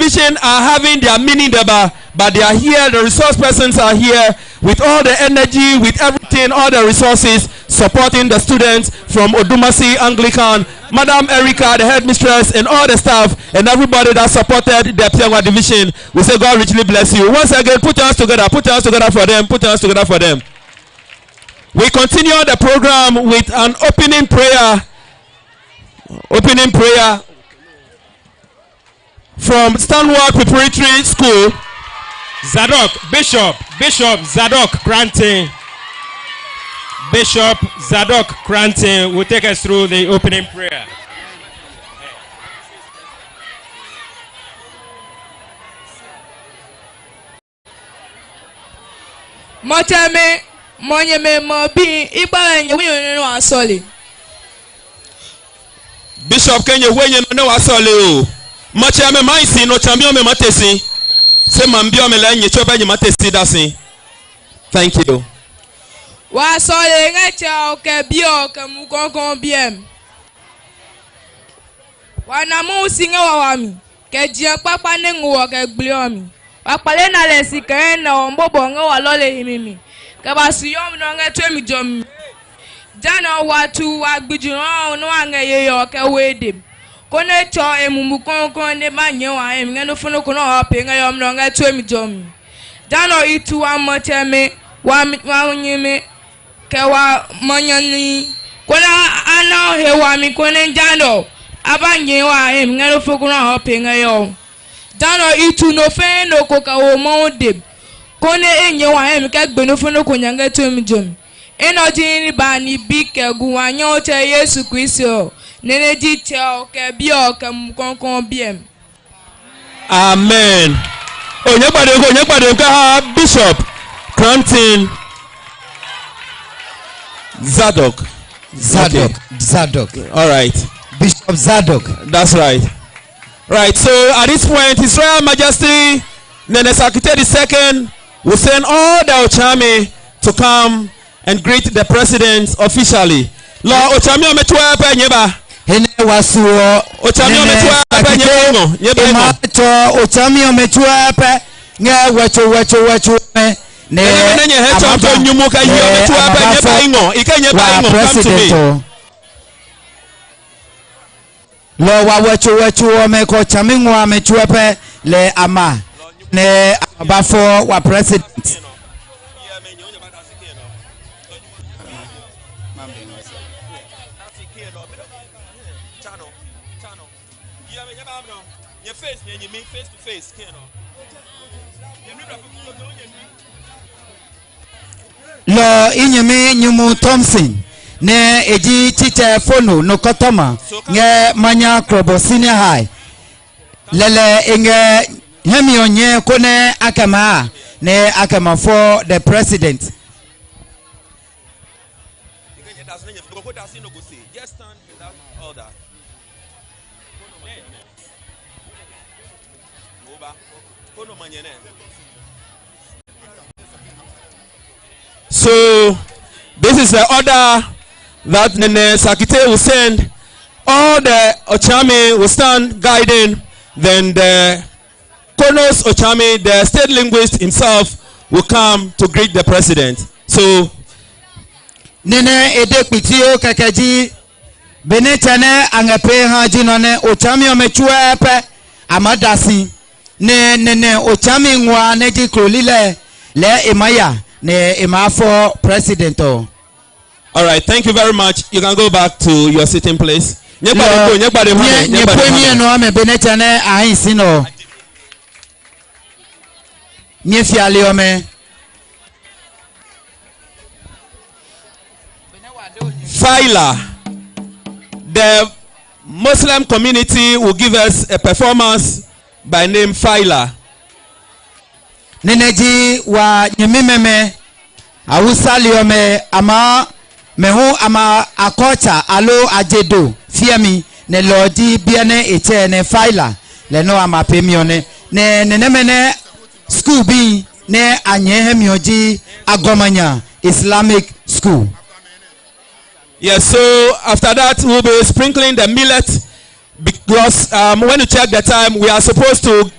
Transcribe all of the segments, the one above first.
division are having their mini deba, but they are here. The resource persons are here with all the energy, with everything, all the resources, supporting the students from Odumasi Anglican, Madam Erica, the headmistress, and all the staff, and everybody that supported the Piangwa division. We say God richly bless you. Once again, put your hands together for them, put your hands together for them. We continue the program with an opening prayer. Opening prayer from Stanward Preparatory School. Bishop Zadok Granting. Bishop Zadok Granting will take us through the opening prayer. Motame Monyame Mobi Iba and you solid. Bishop Kenya wenye no asole o. Macha me maisi no chambio me matesi. Se mambio me la nyechopa nye matesi dasi. Thank you. Wa sole ngecha oke bio ke mukonkon biem. Wa na mu singa wa wami. Ke jia papa ne nguwa ke gliomi. Wa pale na lesi ke na ombobo wa lole himimi. Ke basu yom no ngetwe mi jom. Jana watu wagbijuna no angaye yo ke wedem. Kone cho emumu konkon ne banye wa em ngeno funo kono ope ngayom no ngetwe mi jom. Jana itu wa moteme wa nyime ke wa manyani kona ana he wa mi kone jando abanye wa em ngeno funo kono ope ngayom. Jana itu no fe no koka wo mondem. Kone enye wa em ke gbenu funo konya ngetwe mi jom. Enojini bani bike guwanyo che Yesu Kristo nene jiteo ke bio ke mkonkon biem. Amen. Onyekpade ka Bishop Granting Zadok. All right. Bishop Zadok. That's right. Right. So at this point, His Royal Majesty Nene Sakite II will send all the Ochami to come and greet the president officially. Lord Ochami ometua pa nyeba. Hene wasuo. Ochami ometua pa nyeba. Nyeba. Ochami ometua pa nye wecho me. Ne hecho nyumu ka hiyo ometua pa nyeba ingo. Ike nyeba ingo come to me. Lord wa wecho omeko chami ngwa ometua pa le ama. Ne abafo wa president. Face to face, Lo inyemi nyumu Thompson ne eji chiche fono no kotoma nge manya krobo senior high lele inge hemi onye kone akama ne akama for the president. So this is the order that Nene Sakite will send. All the Ochami will stand guiding. Then the Konos Ochami, the state linguist himself, will come to greet the president. So Nene edekpitio kakeji benetane angape haji none Ochami omechua pe amadasi ne nene Ochami ngwa neji krolile le imaya ne imafo president. All right, thank you very much. You can go back to your sitting place. Filer, the Muslim community will give us a performance by name Filer. Neneji wa nyemimeme awusaliome ama mehu ama akocha alo ajedo fiemi ne lodi biene eche ne Filer le no ama pemione ne nenemene school bi ne anyehemioji agomanya Islamic school. Yes, so after that we'll be sprinkling the millet because when you check the time we are supposed to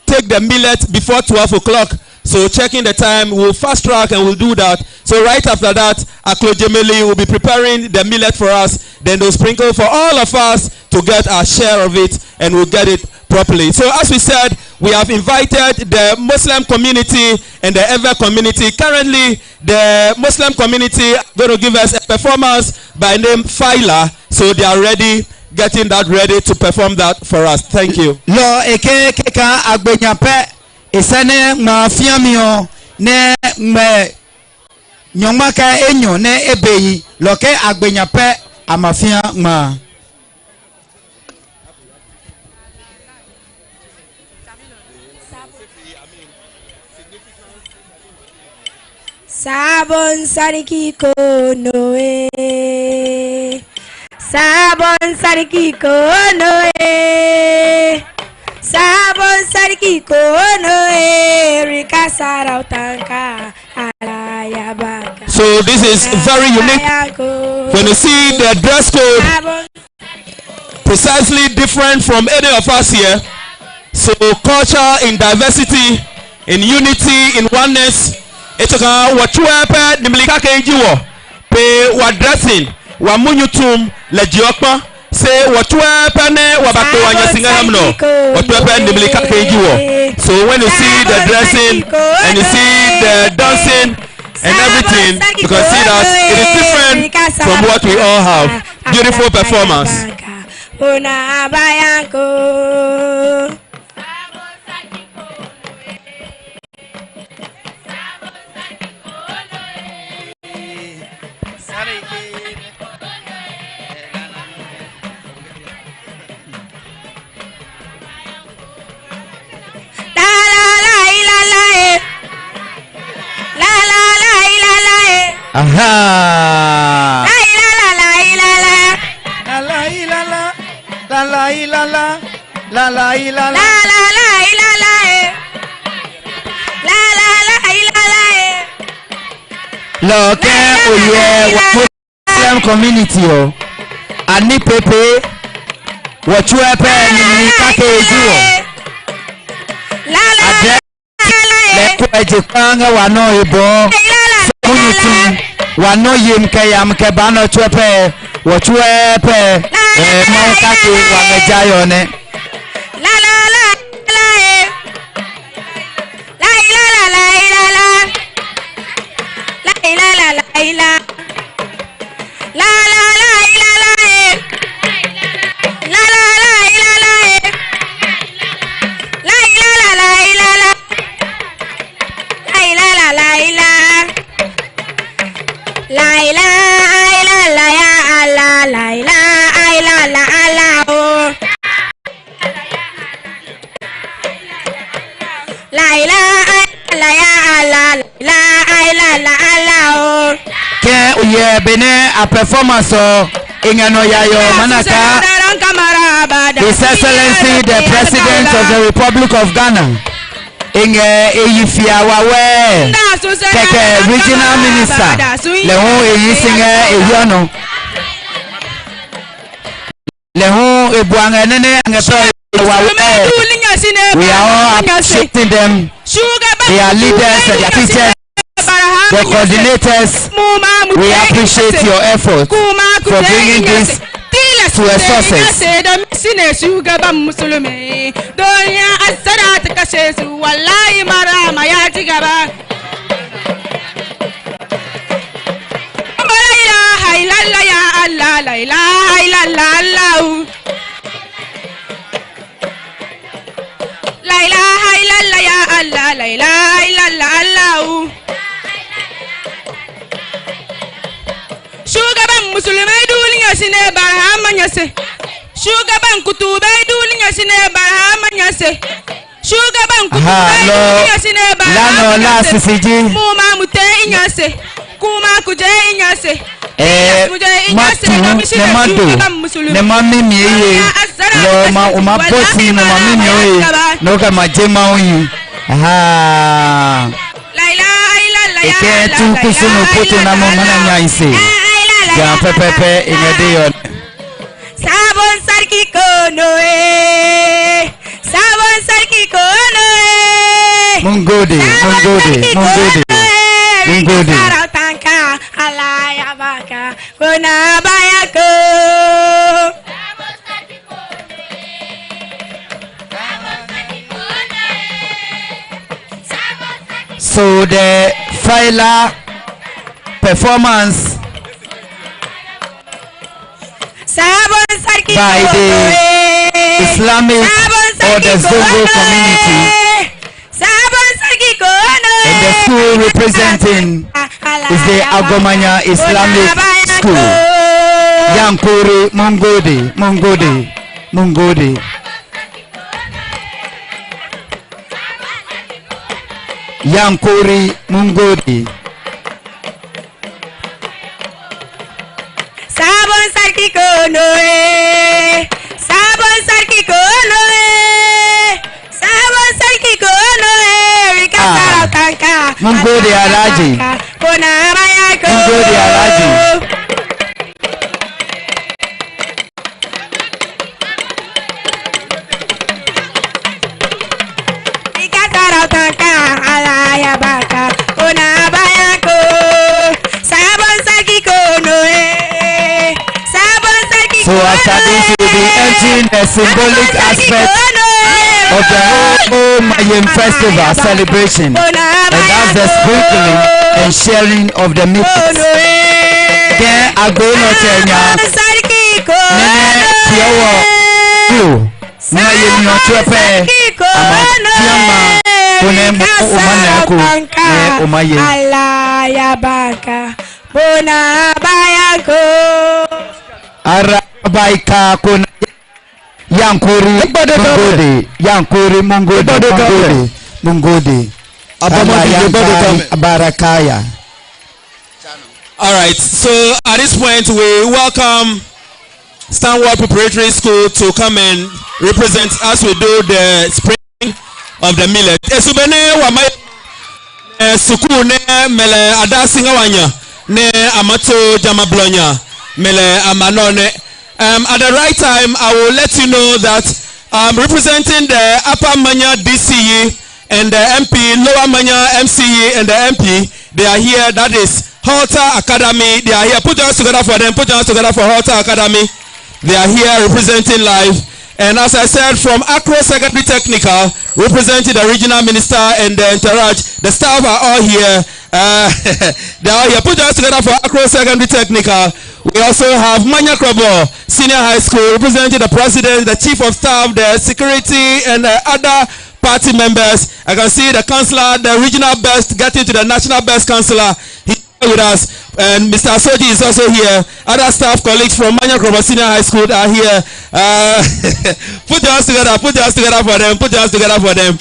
take the millet before 12 o'clock. So checking the time, we'll fast track and we'll do that. So right after that, Aklojemeli will be preparing the millet for us. Then they'll sprinkle for all of us to get our share of it, and we'll get it properly. So as we said, we have invited the Muslim community and the Ever community. Currently, the Muslim community are going to give us a performance by name Faila. So they are ready, getting that ready to perform that for us. Thank you. Lo eke keka agbenyape isane mafiamio ne me nyomaka enyo ne ebeyi loke agbenyape amafia ma. Sabon sarki konoe, sabon sarki konoe, sabon sarki konoe, rika sarautanka alayabaka. So this is very unique. When you see the dress code, precisely different from any of us here. So culture in diversity, in unity, in oneness. Etoka watuepe nimlika kenjiwo pe wa dressing wa munyutum le jiokpa se watuepe ne wabako wanyasinga mno watuepe nimlika kenjiwo. So when you see the dressing and you see the dancing and everything, you can see that it is different from what we all have. Beautiful performance. Aha. La la la la la la la la la la la la Loke oye Muslim community o ani pepe wachuepe ni kake ejuo ade le kwaje kwanga wano ibo community wano yimke yamke bano chuepe wachuepe mo kake wangejayo ne la la la la la la la la la la la la la yeah, bene a performance ingano yayo manaka His Excellency the President of the Republic of Ghana inge eyifia wawe keke regional minister leho eyisinge eyono leho ebuanga nene angeto wawe we are all appreciating them. They are leaders, they are teachers, the coordinators. We appreciate your effort for bringing this to a success. La ilaha illallah ya Allah, la ilaha illallah Allah. Shugaban musulmai duniya shine Barhama Nyase. Shugaban kutubai duniya shine Barhama Nyase. Shugaban kutubai duniya shine Barhama Nyase. Mu ma mute Nyase. Kuma kuje Nyase. Ne mami miye lo ma uma poti no mami miye no ka majema oyin aha la ilaha illallah eke tu kusuno poto na mo mana nyaise ja pepepe ingede yo sabon sarki kono sabon sarki Mungode. Tanka alaya baka kona bayako. So the Faila performance by the Islamic or the Zongo community and the school representing is the Agomanya Islamic School. Yankuri Mungode. Yankuri Mungode. Sabon sarki konoe. Rika tanka. Mungode Alaji. Kona bayako. Mungode Alaji. So after this we'll be entering the symbolic aspect of the whole Ngmayem Festival celebration, and that's the sprinkling and sharing of the meat. Then I go no Kenya. Nene tiawo you. Ngmayem no chepe. Amatiama kone umaneku ne umaye. Alaya baka bona bayako. Arabaika kuna Yankuri Mungode Barakaya. All right, so at this point we welcome Stanward Preparatory School to come and represent as we do the spring of the millet. Esubene wamay suku ne mele adasi ngawanya ne amato jamablonya mele amanone. At the right time, I will let you know that representing the Upper Manya DCE and the MP, Lower Manya MCE and the MP, they are here. That is Halter Academy. They are here. Put your hands together for them. Put your hands together for Halter Academy. They are here representing live. And as I said, from Accra Secondary Technical, representing the regional minister and the entourage, the staff are all here. They are here. Put your hands together for Accra Secondary Technical. We also have Manya Krobo Senior High School, representing the president, the chief of staff, the security, and other party members. I can see the councillor, the regional best, getting to the national best councillor. He's here with us. And Mr. Asoji is also here. Other staff colleagues from Manya Krobo Senior High School are here. Put your hands together. Put your hands together for them. Put your hands together for them.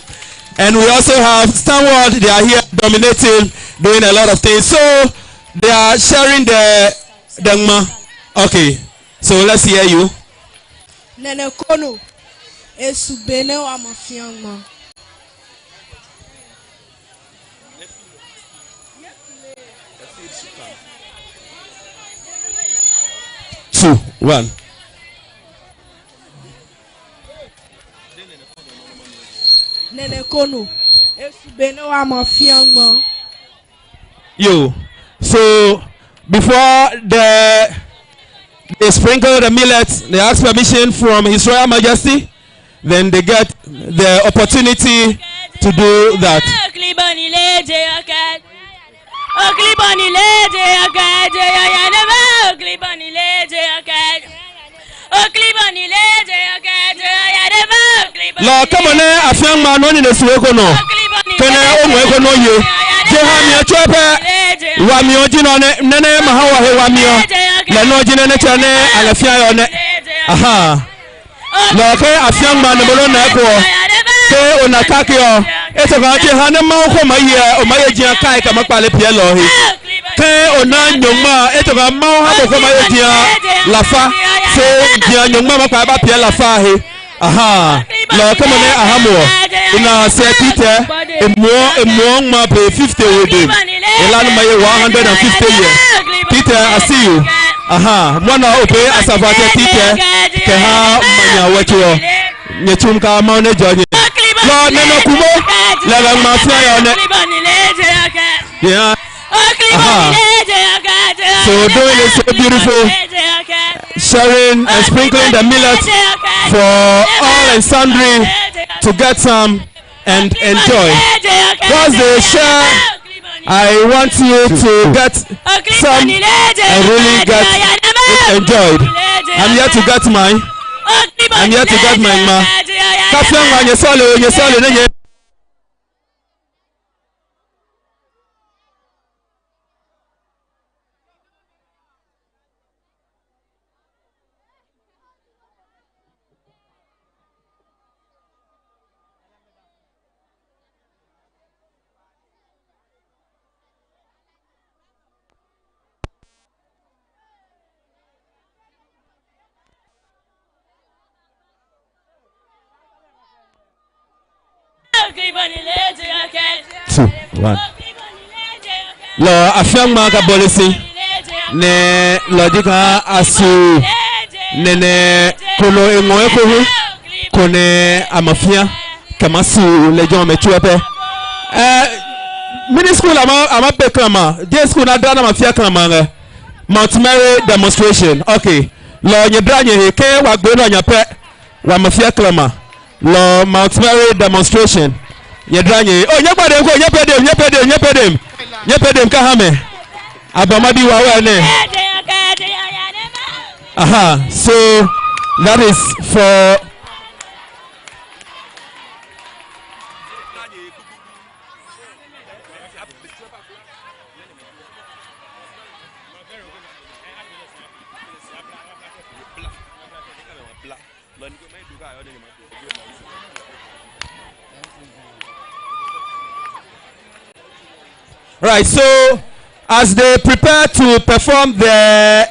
And we also have Stanward. They are here dominating, doing a lot of things. So they are sharing the Dangma. Okay, so let's hear you. Nene kono esubene wa mafiangma. Two, one. Nene kono esubene wa mafiangma. You. So before they sprinkle the millet, they ask permission from His Royal Majesty, then they get the opportunity to do that. Lord, come on, I found my money in the Suekono. Can I own no you? Jehami a trapper, Wamio, Nene Mahawa, Wamio. No Jinane Chane and a fire on it. Aha. Loke a young man below Nako. Say on a kakio. It's a vantage Hanama for my year or my Jia Kai Kamakale Pielo. Say on nine young ma, it's a Maha for my Jia Lafa. Say young mama Papa Piela Fahi. Aha. Lord, come on, Ahamo. In our Peter, a more map 50 with him. Elan May 150 years. Peter, I see you. Aha, mwana ope asabate tite keha manya wetuo nyechumka maone joje Lord neno kubo Leva mafia on it. Yeah. So doing it so beautiful, sharing and sprinkling the millet for all and sundry to get some and enjoy. Once they share, I want you to get some and really get it enjoyed. I'm here to get mine. I'm here to get mine, ma. Two, one. Lo afiang maka bolisi ne logika asu ne kono engoe kohu kone amafia kamasu lejon metuepe mini school ama bekama day school na dana mafia kama Mount Mary demonstration. Okay, lo nyedranya he ke wa gbe no nyape wa mafia klama lo Mount Mary demonstration. Yedranya oh nyepedem kahame abamadi wa ne. Aha, so that is for right. So as they prepare to perform the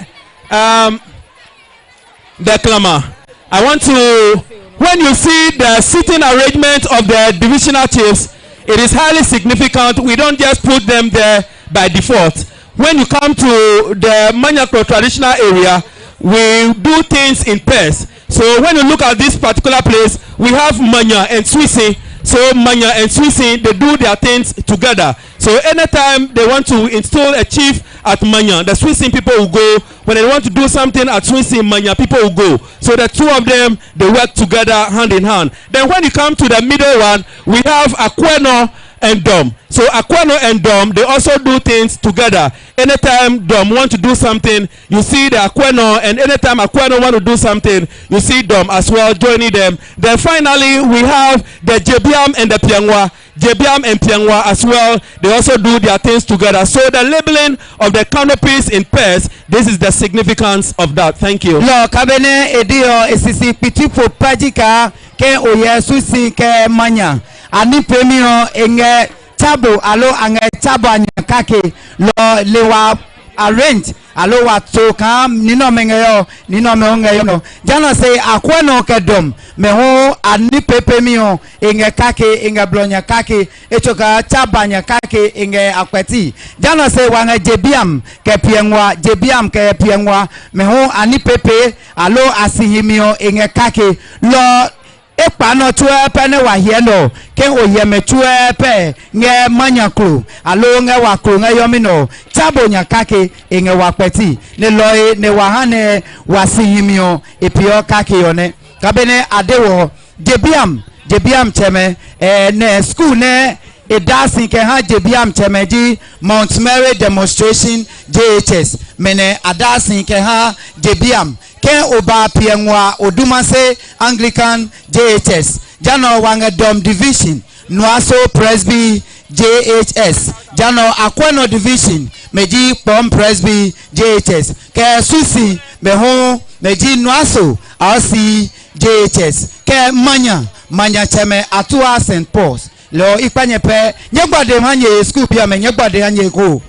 clamor, I want to, when you see the seating arrangement of the divisional chiefs, it is highly significant. We don't just put them there by default. When you come to the Manyako traditional area, we do things in pairs. So when you look at this particular place, we have Manya and Swissy. So Manya and Swissy, they do their things together. So anytime they want to install a chief at Manya, the Swissy people will go. When they want to do something at Swissy, Manya people will go. So the two of them, they work together hand in hand. Then when you come to the middle one, we have Aqueno and Dom. So Aqueno and Dom, they also do things together. Anytime Dom want to do something, you see the Aqueno, and anytime Aqueno want to do something, you see Dom as well joining them. Then finally, we have the Jebiam and the Piangwa. Jebiam and Piangwa as well, they also do their things together. So the labeling of the canopies in pairs, this is the significance of that. Thank you. Lo kabene edio esisi pitifo pajika ke oye susi ke manya. Ani premio enge tabo alo ange tabo anyakake lo lewa arrange alo watu kam nino mengeyo no jana say Aqueno kedom meho ani premio enge kake enge blonya kake echoka tabanya kake enge akweti jana say wanga jebiam ke piengwa meho ani pepe alo asihimio enge kake lo ekpa no tuepe ne wa hie no ke oyeme tuepe nge manyakru alo nge wakru nge yomino tabo nyakake nge wakpeti ne loe ne wahane wasihimio epio kake yone kabene adewo jebiam cheme ne school ne edasi ke ha jebiam chemeji Mount Mary demonstration JHS mene adasi ke ha jebiam ke oba piengwa odumase Anglican JHS jano wanga dom division Nuaso Presby JHS jano Aqueno division meji Pom Presby JHS ke susi meho meji Nuaso RC JHS ke manya cheme atua St. Paul's lo ipanye pe nyegbade hanye school bia me nyegbade hanye ko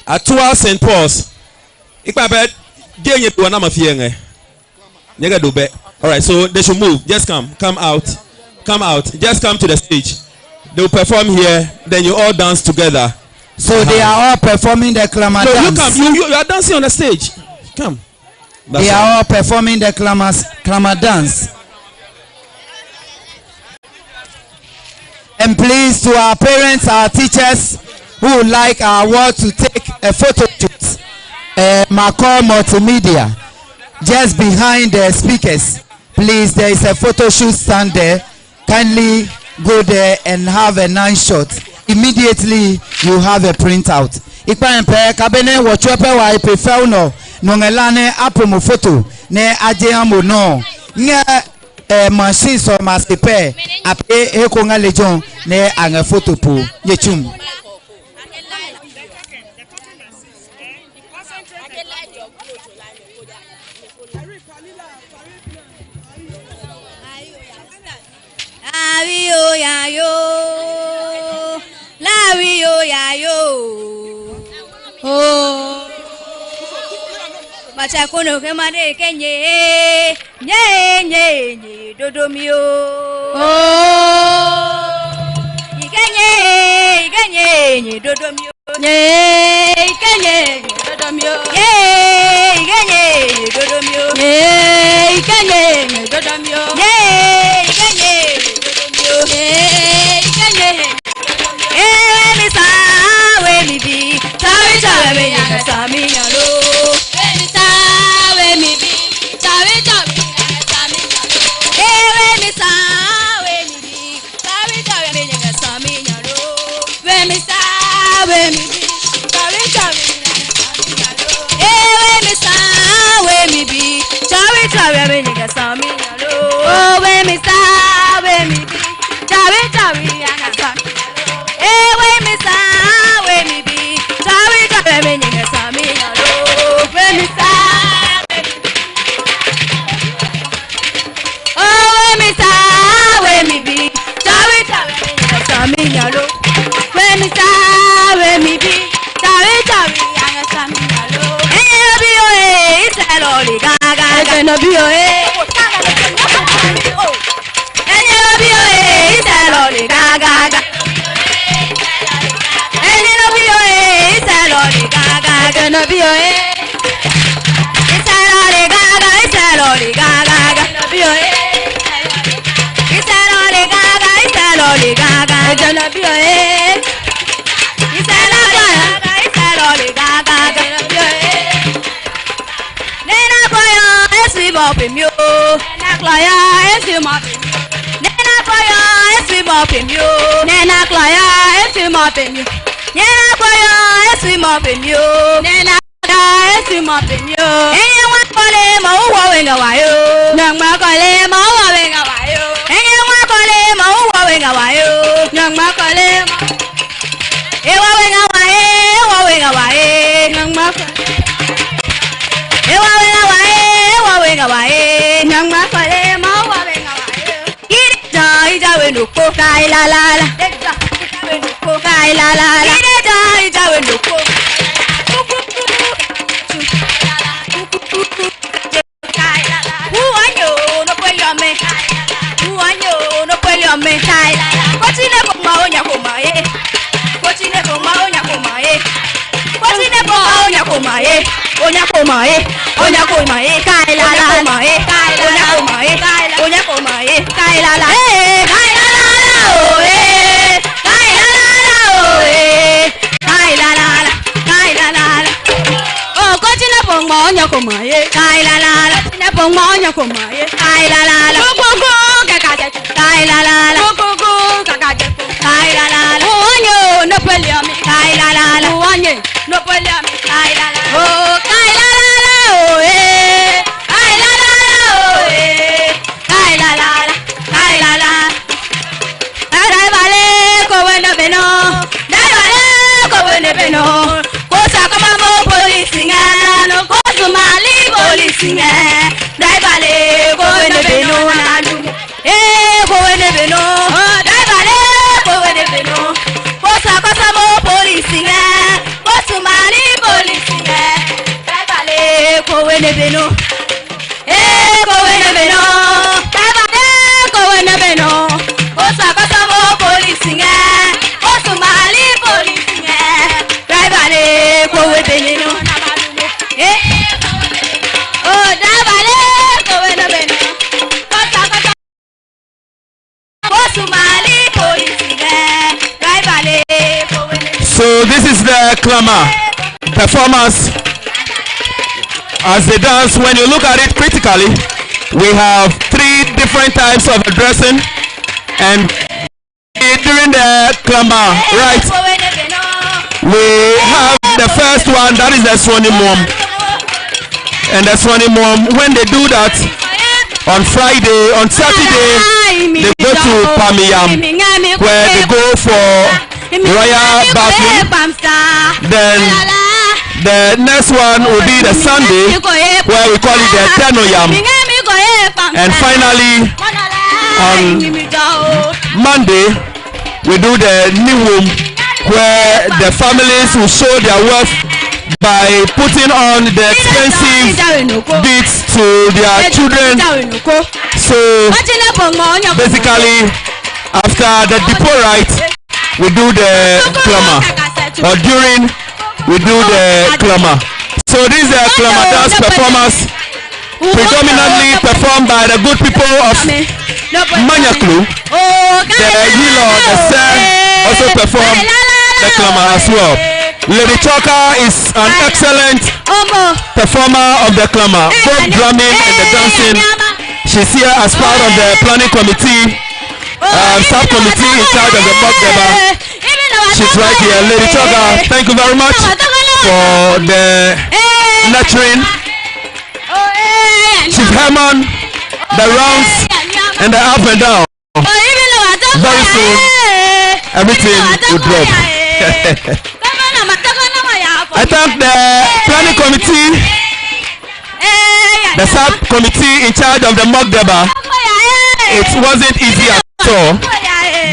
Atua St. Paul's. Ikpabe denye to na mafie nge. Nyega dobe. All right, so they should move. Just come out. Just come to the stage. They will perform here, then you all dance together. So they are all performing the clamor dance. No, you come. You are dancing on the stage. Come. They are all performing the clamor dance. And please, to our parents, our teachers who would like our award to take a photo shoot, Macor Multimedia, just behind the speakers. Please, there is a photo shoot stand there. Kindly go there and have a nice shot. Immediately, you have a printout. Ikpa kabene wachope wa iprefer no nongelane apromo photo ne ajeamo no nye machine so mastepe ape ekonga lejon ne anga photo po yechum. Lario ya yo, Lario ya yo, oh. Bacha kono ke mane kenye, nye dodomio, oh. Ikenye dodomio, nye dodomio, ikenye dodomio, ikenye dodomio, So this is the clamor performance as they dance. When you look at it critically, we have 3 different types of dressing, and during the clamor, right, we have the first one, that is the Swanny Mom. And the Swanny Mom, when they do that on Friday, on Saturday, they go to Pamiyam, where they go for royal bathroom. Then the next one will be the Sunday, where we call it the Tenoyam. And finally, on Monday, we do the new womb, where the families will show their wealth by putting on the expensive beads to their children. So basically, after the depot rite, we do the clamor, or during we do the clamor. So this is a clamor dance performance predominantly performed by the good people of Manyaklu. The Hilo, the Sen also perform the clamor as well. Lady Choka is an excellent performer of the clamor, both drumming and the dancing. She's here as part of the planning committee, subcommittee in charge of the Mokdeba. She's right here. Lady Choka, thank you very much for the nurturing. Chief Herman, the rounds and the up and down. Very soon, everything will drop. I thank the planning committee, the subcommittee in charge of the Mokdeba. It wasn't easy at all.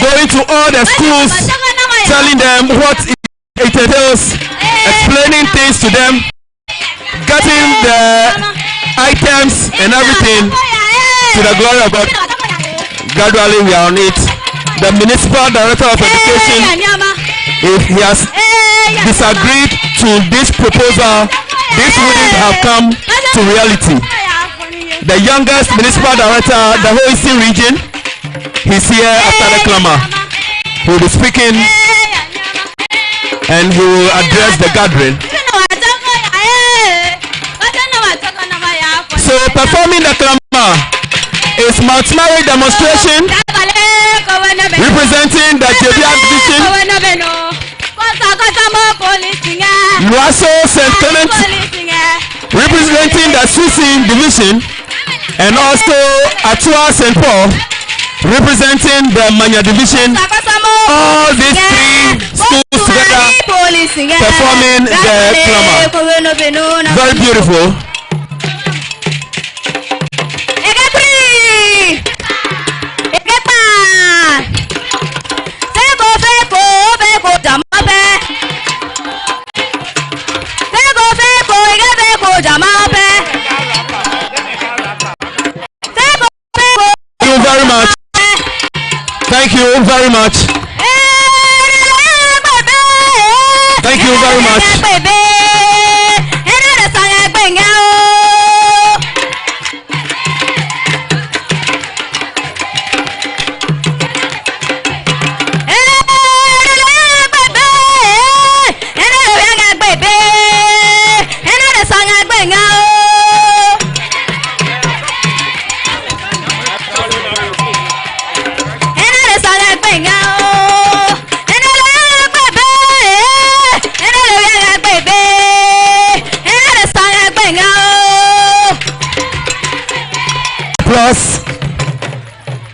Going to all the schools, telling them what it entails, explaining things to them, getting the items and everything to the glory of God. Gradually we are on it. The municipal director of education, if he has disagreed to this proposal, this wouldn't have come to reality. The youngest municipal director, the whole Eastern region, he's here after the clamor. He will be speaking and he will address the gathering. So performing the clamor is multi-marriage demonstration representing the JBR division, Luaso St. Clement representing the Susin division, and also Atua St. Paul representing the Manya division. All these 3 schools together performing the clamor. Very beautiful. Thank you very much. Thank you very much.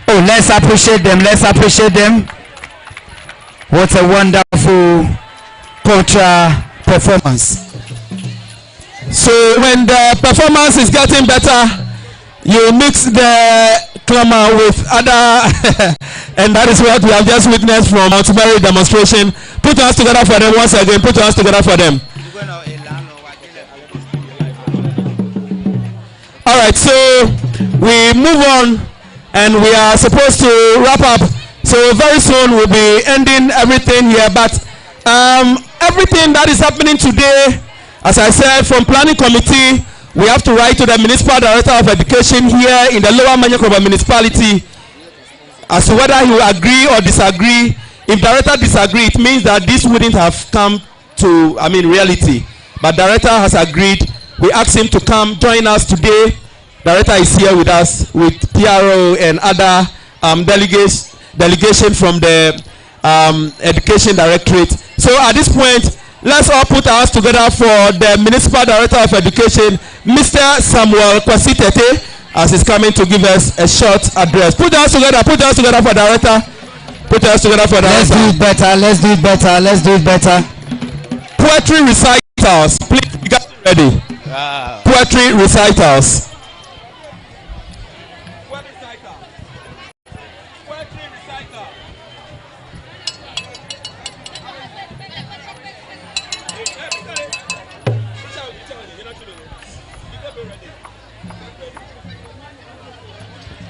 Oh, let's appreciate them. Let's appreciate them. What a wonderful cultural performance. So when the performance is getting better, you mix the clamor with other and that is what we have just witnessed from multi-marriage demonstration. Put your hands together for them once again. Put your hands together for them. All right, so we move on and we are supposed to wrap up. So very soon we'll be ending everything here, but everything that is happening today, as I said, from planning committee we have to write to the Municipal Director of Education here in the Lower Manyakrobo municipality as to whether he will agree or disagree. If Director disagree, it means that this wouldn't have come to, reality. But Director has agreed. We asked him to come join us today. Director is here with us with PRO and other delegation from the Education Directorate. So at this point, let's all put our hands together for the Municipal Director of Education, Mr. Samuel Kwasitete, as he's coming to give us a short address. Put our hands together for Director. Put our hands together for Director. Let's do it better. Poetry recitals. Please, you guys ready? Poetry recitals.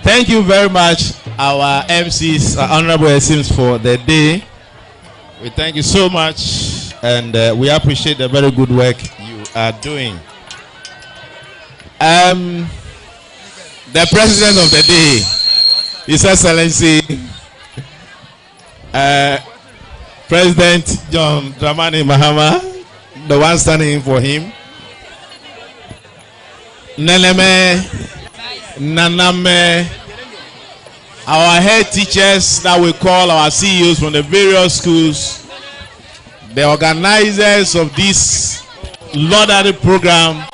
Thank you very much, our MCs, Honorable Esims, for the day. We thank you so much, and we appreciate the very good work you are doing. The President of the day, His Excellency, President John Dramani Mahama, the one standing in for him. Naname, our head teachers that we call our CEOs from the various schools, the organizers of this laudatory program,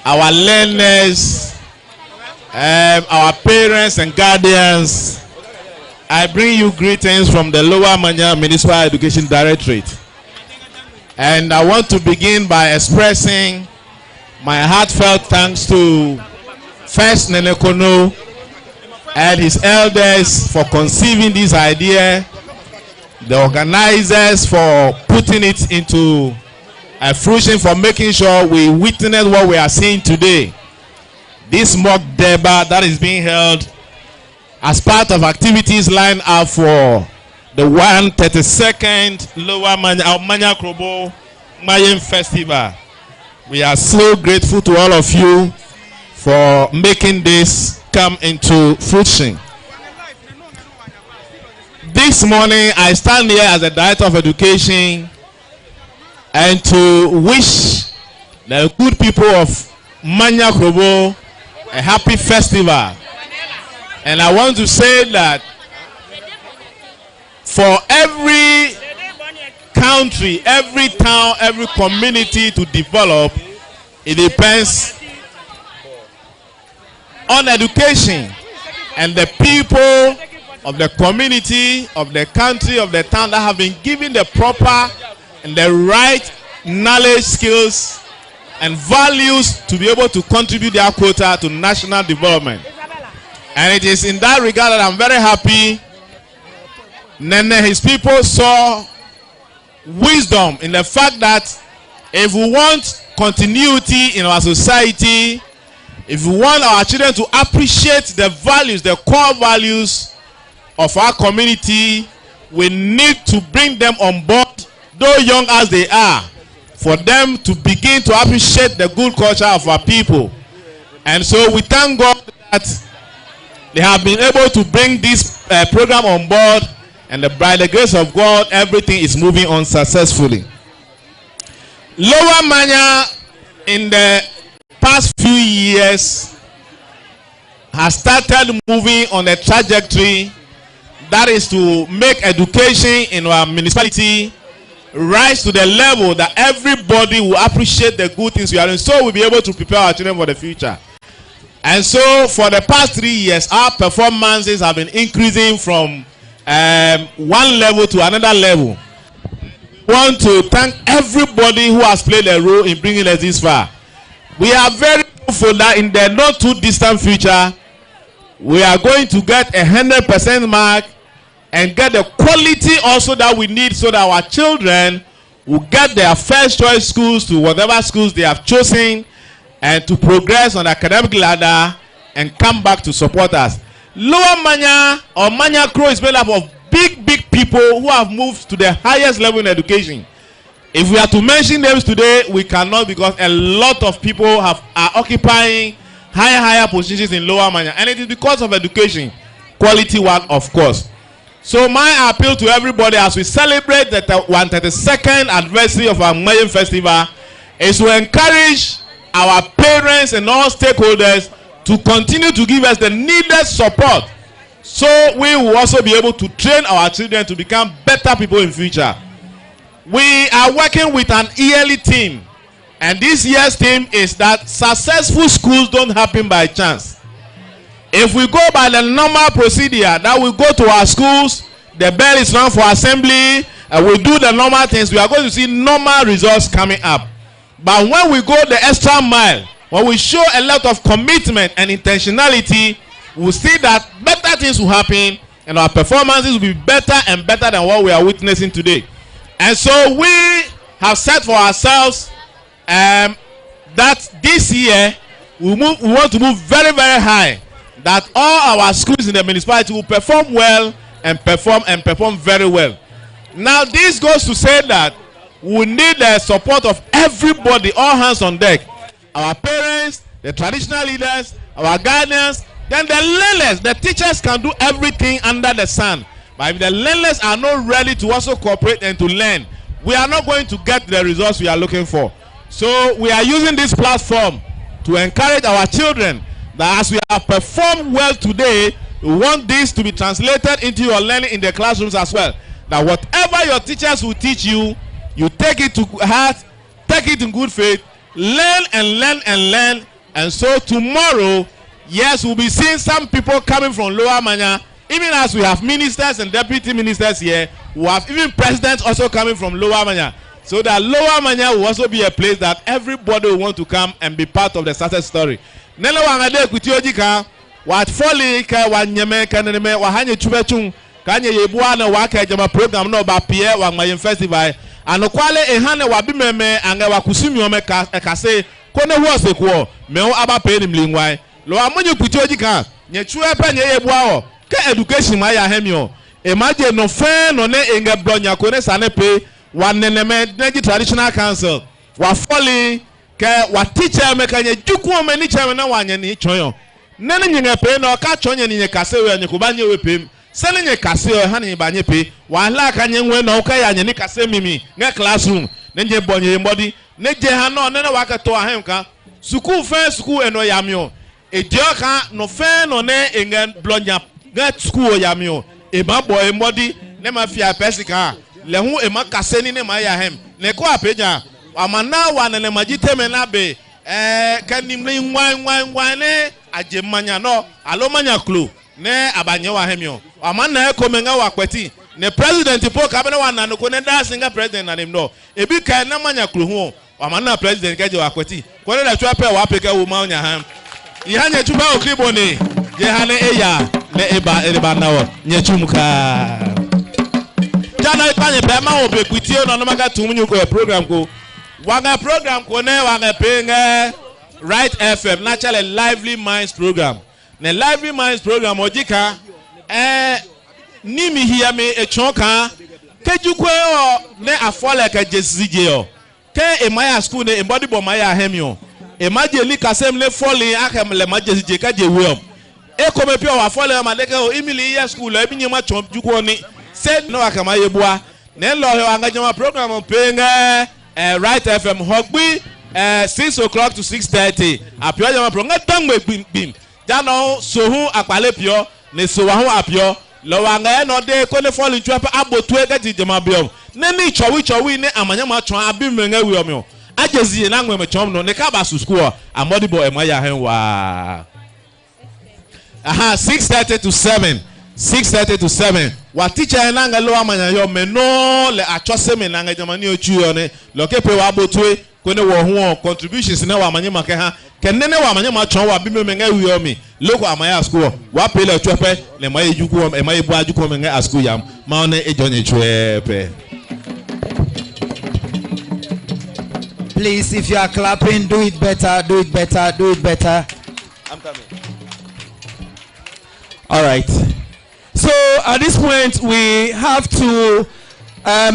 our learners, our parents and guardians. I bring you greetings from the Lower Manya Municipal Education Directorate. And I want to begin by expressing my heartfelt thanks to First Nenekono and his elders for conceiving this idea, the organizers for putting it into fruition, for making sure we witness what we are seeing today. This mock Durbar that is being held as part of activities lined up for the 132nd Lower Manyakrobo Ngmayem Festiival. We are so grateful to all of you for making this come into fruition. This morning, I stand here as the Director of Education and to wish the good people of Manyakrobo a happy festival. And I want to say that for every country, every town, every community to develop, it depends on education, and the people of the community, of the country, of the town that have been given the proper and the right knowledge, skills and values to be able to contribute their quota to national development. And it is in that regard that I'm very happy Nene, his people saw wisdom in the fact that if we want continuity in our society, if we want our children to appreciate the values, the core values of our community, we need to bring them on board, though young as they are, for them to begin to appreciate the good culture of our people. And so we thank God that they have been able to bring this program on board, and by the grace of God, everything is moving on successfully. Lower Manya in the past few years has started moving on a trajectory that is to make education in our municipality rise to the level that everybody will appreciate the good things we are doing, so we'll be able to prepare our children for the future. And so for the past 3 years, our performances have been increasing from one level to another level. We want to thank everybody who has played a role in bringing us this far. We are very hopeful that in the not too distant future, we are going to get 100% mark and get the quality also that we need, so that our children will get their first choice schools to whatever schools they have chosen, and to progress on the academic ladder and come back to support us. Lower Manya or Manyakro is made up of big people who have moved to the highest level in education. If we are to mention names today, we cannot because a lot of people are occupying higher positions in Lower Manya, and it is because of education, quality one, of course. So my appeal to everybody as we celebrate the 132nd anniversary of our Ngmayem Festival is to encourage our parents and all stakeholders to continue to give us the needed support so we will also be able to train our children to become better people in future. We are working with an yearly team, and this year's theme is that successful schools don't happen by chance. If we go by the normal procedure that we go to our schools, the bell is rung for assembly, and we do the normal things, we are going to see normal results coming up. But when we go the extra mile, when we show a lot of commitment and intentionality, we'll see that better things will happen and our performances will be better and better than what we are witnessing today. And so we have set for ourselves that this year we want to move very, very high, that all our schools in the municipality will perform well and perform very well. Now this goes to say that we need the support of everybody, all hands on deck. Our parents, the traditional leaders, our guardians, then the learners. The teachers can do everything under the sun. But if the learners are not ready to also cooperate and to learn, we are not going to get the results we are looking for. So we are using this platform to encourage our children that as we have performed well today, we want this to be translated into your learning in the classrooms as well. That whatever your teachers will teach you, you take it to heart, take it in good faith, learn and learn and learn. And so tomorrow, yes, we'll be seeing some people coming from Lower Manya. Even as we have ministers and deputy ministers here, we have even presidents also coming from Lower Manya. So that Lower Manya will also be a place that everybody will want to come and be part of the success story. Nelo wangade kutiojika, wat foli ka wanyeme kaneme wahanye chubechung kanye yebuana waka jama program no ba pie wa Ngmayem Festival. Anokwale ehane wabimeme ange wakusumi ome kase kone huose kuo meo aba peni mlingwai. Lo amunyu kutiojika nye chue pe nye yebuao ke education ma ya hemio. Imagine no fe no ne enge blonya kone sane pe waneneme neji traditional council wa foli ke wa teacher me kanye juku me ni cheme na wanye ni chonyo nene nyenge pe no ka chonye ni kase we anye kubanye we pem sene nye kase o hane banye pe wa la kanye nwe no ka ya anye ni kase mimi nge classroom nenje bonye mbodi neje ha no nene wa ka to ahem ka school fe school eno yamio edio ka no fe no ne enge blonya get school yamio e ba boy mbodi ne ma fia pesika le hu e ma kase ni ne ma ya hem ne ko apeja amana wa ne majite me na be kanim ne nwan ne ajemanya no alo manya klo ne abanye wa hemio amana e ko menga wa kwati ne president po ka be na wa na no ko ne da singa president na nim no ebi ka na manya klo hu amana president ka je wa kwati ko ne da twa pe wa peka wo ma nya ham ihanye tuba okribo ne je hane eya ne eba na wo nye chumuka jana ipanye be ma wo be kwitio no no maka tumunyu ko program ko wanga program ko ne wanga penge Right FM naturally Lively Minds program. Ne Lively Minds program ojika nimi hiya me echonka kejukwe o ne afole ka jesije o ke emaya school ne embody bo maya hemio emaje li kasem le fole akem le majesije ka je we e kome pio wa fole ma leke o imili ya school e binyema chom jukwo ni said no akama yebua ne lo he wanga jama program penge Right FM hogbi 6 o'clock to 6:30 apio jama pro ngatangwe bim jano sohu akpale pio ne sowa ho apio lo wanga no de ko ne fall into abotu egati jama biom ne ni chowi ne amanya ma chon abimenga wi omio agezi na nwe me chom no ne ka ba su school amodi bo emaya hen wa 6:30 to 7 6:30 to 7 wa teacher na ngalo amanya yo me no le achose me na ngajama ni ochu yo ne lo kepe wa botwe ko ne wo ho contributions na wa amanya make ha kenene wa amanya ma chon wa bi me nga wi yo me loko amanya school wa pele chwepe le ma ejuku e ma ebu ajuku me nga school yam ma one ejonye chwepe. Please, if you are clapping, do it better, do it better, do it better. I'm coming. All right. So at this point, we have to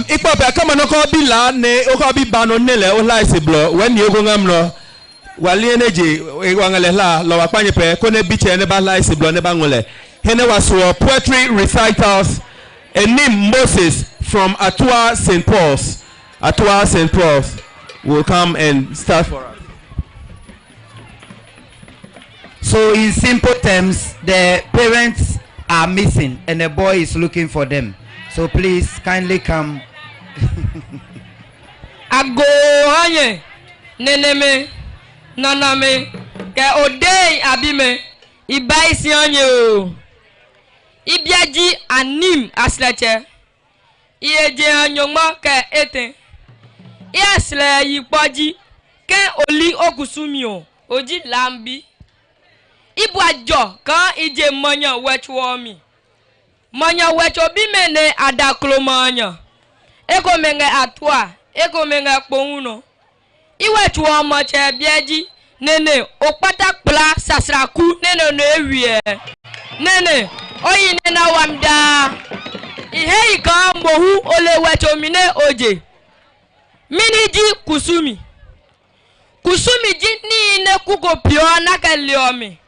Ikpo be kama no ko bi la ne o ko bi ba no nele o la ise blo when you go ngam no wali eneje e wangale la lo wa panye pe ko ne bi che ne ba la ise blo ne ba ngole hene was poetry recitals Enim Moses from Atua St. Paul's. Atua St. Paul's will come and start for us. So in simple terms, the parents are missing and the boy is looking for them. So please kindly come. Ago hanye neneme naname ke odei abime ibai si hanye o ibiaji anim asleche iyeje anyoma ke eten iasle yipoji ke oli okusumi o oji lambi ibu ajo kan ije monya wecho mi monya wecho bi mene adaklo monya ego menge atwa ego menge kpohuno iwecho omo che biaji nene okpata kpla sasraku nene no ewie nene oyi nena wamda ihe ika mohu ole wecho mine oje miniji kusumi ji ni ne kuko pio na keliomi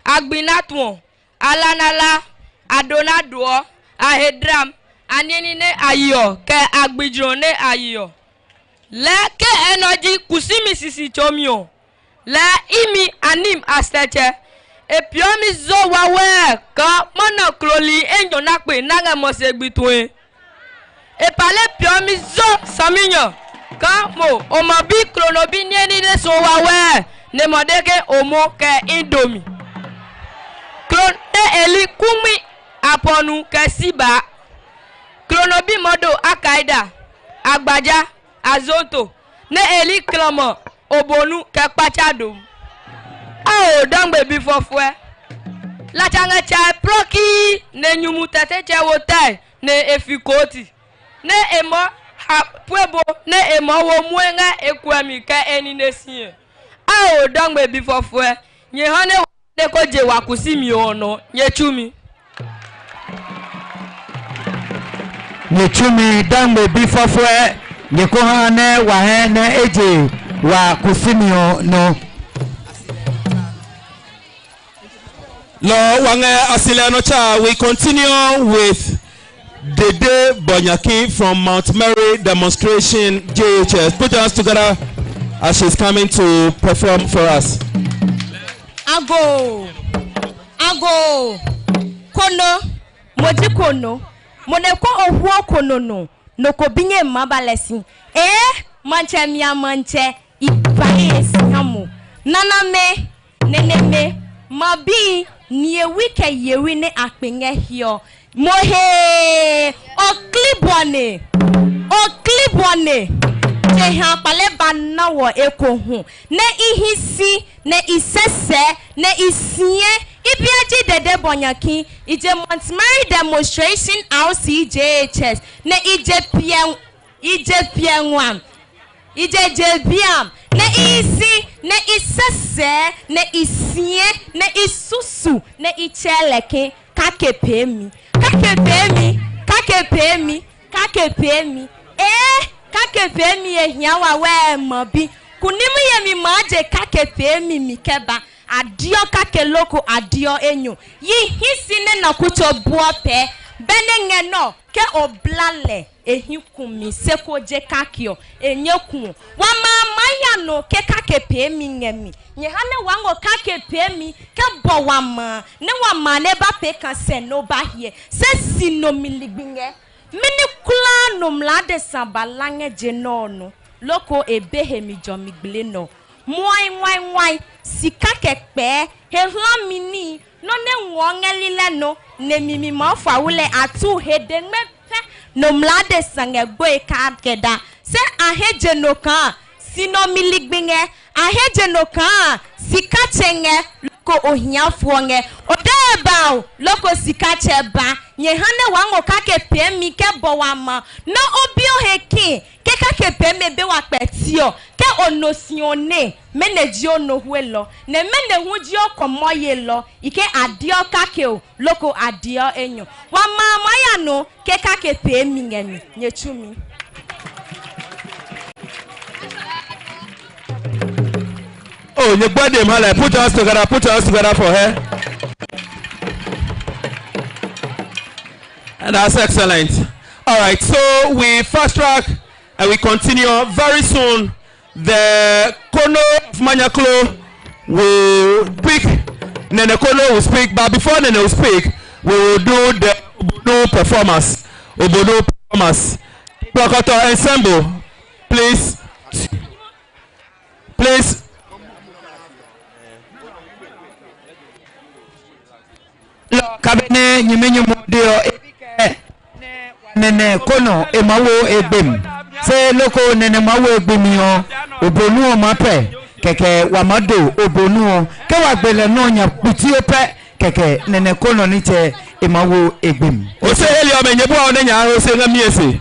agbinatwo alanala adonaduo ahedram anini ne ayo ke agbijro ne ayo le ke energy kusimi sisi chomio la imi anim asteche epiomi zo wawe ka mono kroli enyo na pe na mose gbitwe epale piomi zo saminyo ka mo omobi kronobi ni eni ne so wawe ne modeke omo ke indomi kronte eli kumi aponu ke siba kronobi modo akaida agbaja azonto ne eli klamo obonu ke pachado oh dangbe before fue la changa cha proki ne nyumu tete che wotai ne efikoti ne emo ha puebo ne emo wo muenga ekwami ka eni nesie oh dangbe before fue nye hane de ko je wakusimi ono nye chumi dangbe before fue nye ko hane wa hene eje wa kusimio no Lo wange asileno cha, we continue with Dede Bonyaki from Mount Mary Demonstration JHS. Put your hands together as she's coming to perform for us. Ago kono moji kono moneko ohuo kono no ko binye mabalesi manche mia manche ipae siamu naname neneme mabi nie wike yewi ne akpenge hio mohe oklibone teha pale banna wo ekohu ne ihisi ne isese ne isie ibiaji Dede Bonyaki ije Mount Mary Demonstration RCJHS ne ije pienwam ije jebiam ne isi ne isese ne isie ne isusu ne icheleke kakepemi kakepemi ehia we mobi kunimu yemi maje kakepemi mikeba adio kakeloko adio enyo yi hisine na kucho buope benenge no ke oblale ehikumi sekoje kakio enyeku wama no ke kakepemi ngemi nyehane wango kakepemi ke bowama ne wama ne ba pe kan se no ba hie se sinomiligbinge mini kula no mlade sabalange jenono loko ebehemi jomigbele no mwai sika kekpe hehlamini no ne wongelile no ne mimi mafa wule atu hedengme no mlade sange gwe ka keda se aheje no kan sinomiligbinge aheje no ka sika chenge loko ohiafo nge odeba loko sika cheba nye hane wango kake pemi ke bowama no obio heki ke kake pemi be wa petio ke onosione meneji ono huelo ne mene huji okomoye lo ike adio kake o loko adio enyo wa mama ya no ke kake pemi ngeni nyechumi. Oh, you got them, Hala. Put us together for her. And that's excellent. All right, so we fast track and we continue very soon. The Kono of Manyaklo will speak. Nene Kono will speak, but before Nene will speak, we will do the Obono performance. Obono performance. Plakato ensemble, please. Please. Kabene nyimenyu modio nene kono emawo egbem se loko nene mawo egbemio obonu o mape keke wamado obonu ke wagbele no nya puti ope keke nene kono niche emawo egbem o se heli o menye bo o nya o se ngamiese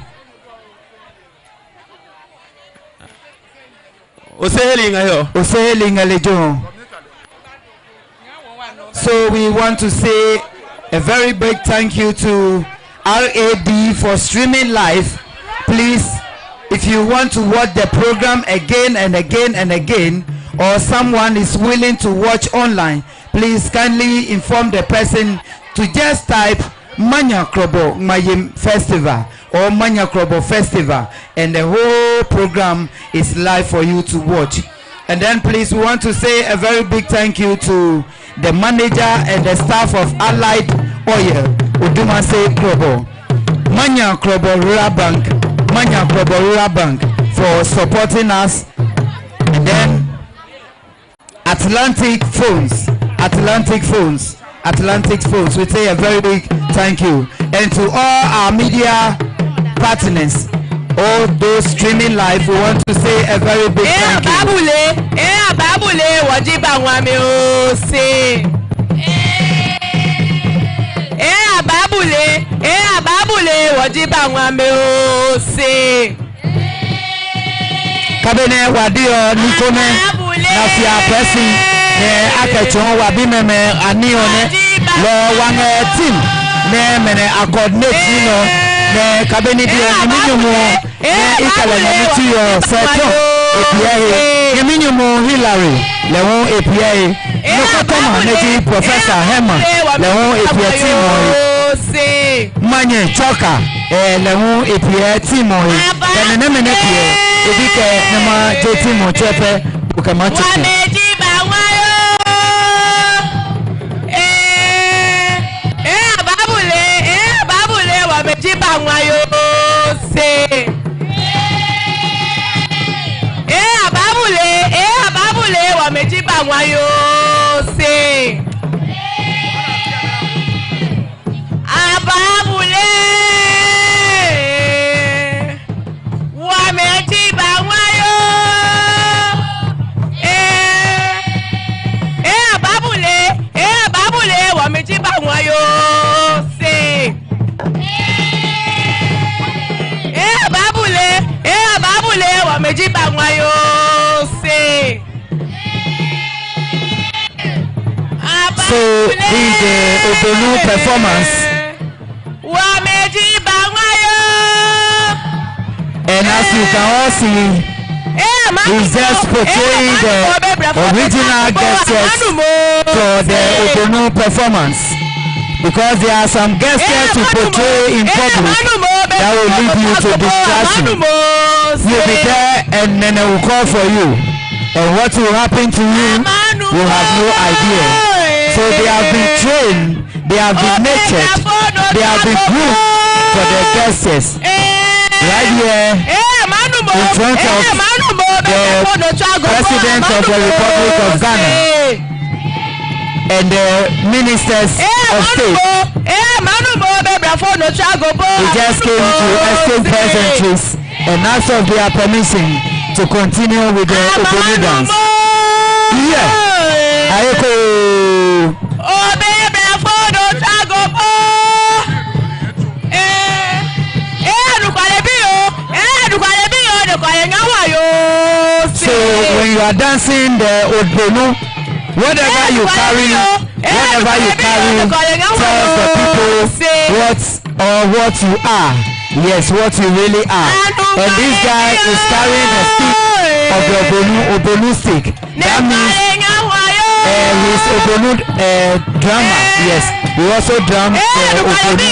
o se heli ngayo o se heli ngalejo. So we want to say a very big thank you to RAD for streaming live. Please, if you want to watch the program again and again and again, or someone is willing to watch online, please kindly inform the person to just type Manya Krobo Ngmayem Festival or Manya Krobo Festival, and the whole program is live for you to watch. And then please, we want to say a very big thank you to the manager and the staff of Allied Oil, Odumase Krobo, Manya Krobo Rural Bank, Manya Krobo Rural Bank for supporting us. And then Atlantic Phones, we say a very big thank you. And to all our media partners, all those streaming live, we want to say a very big thank you. Kabene wadio nikome na fia presi ne akechon wabimeme anione lo wange team ne mene coordinate no ne kabene dio nyumu ne ikale na mitiyo seto epiaye nyumu Hillary lewon epiaye nokotoma neji Professor Hema lewon epia team manye choka lewon epia team ne mene pie ebike nema jeti mo chepe ukama chepe babule wa mejiba nwayo se babule wa mejiba nwayo se ababule wa mejiba nwayo babule wa mejiba nwayo se babule wa mejiba nwayo se. So this is the Obonu performance, and as you can all see, he's just portraying the original gestures for the Obonu performance, because there are some gestures to portray in public that will lead you to distraction. You'll be there and then they will call for you, and what will happen to you will have no idea. So they have been trained, they have been nurtured, they have been groomed for their gestures. Right here in front of the President of the Republic of Ghana and the ministers of state. They just came to exchange pleasantries and ask of their permission to continue with the Obonu dance. Yeah. Ayeko. Oh baby, photo tago po. So when you are dancing the Odbonu, whatever you carry, tell the people what you are. Yes, what you really are. And this guy is carrying a stick of the Obonu stick. That means he's Obonu drummer. Yes, he also drums Obonu.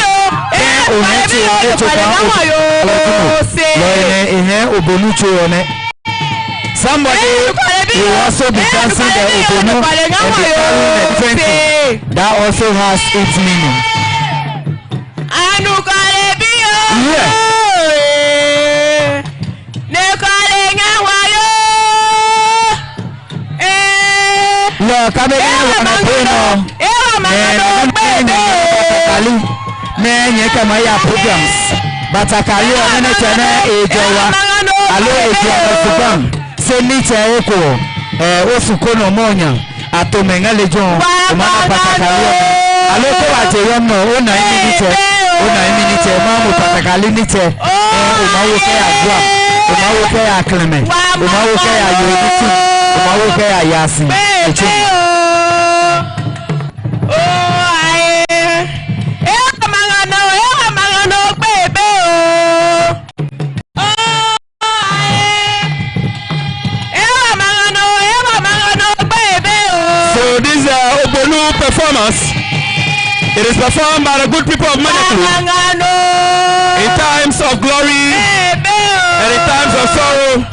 Somebody will also be dancing the Obonu and that also has its meaning. Yeah. Look, I'm programs. But I carry on a Senita Eko, Osukono Monya, Atomenga Legion, Mana Patakalia, Aloko Ateyono, Una Minute, Mamu Patakalinite, Umawuke Agua, Umawuke Akleme, Umawuke Ayuti, Umawuke Ayasi. Performance. It is performed by the good people of Manyaku in times of glory and in times of sorrow.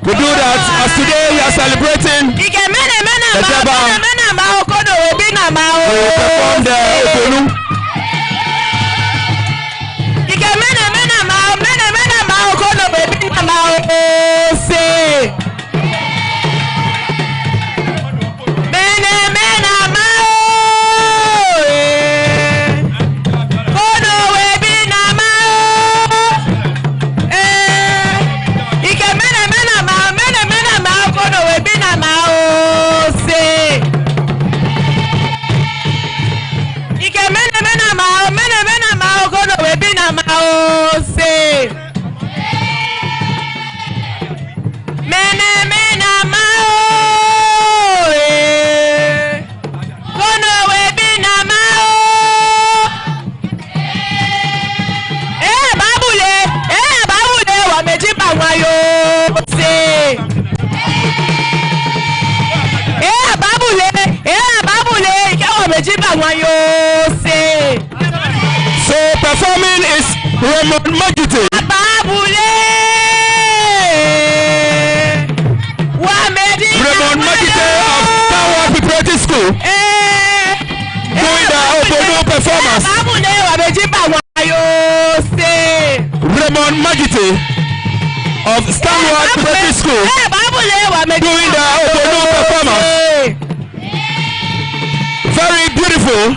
We do that as today we are celebrating the Durbar. We will perform the Obonu. So performing is Raymond Magite. Raymond Magite of Tower Preparatory School doing the Obonu performance. Raymond Magite of Stanward Preparatory School doing the Obonu performance. Very beautiful.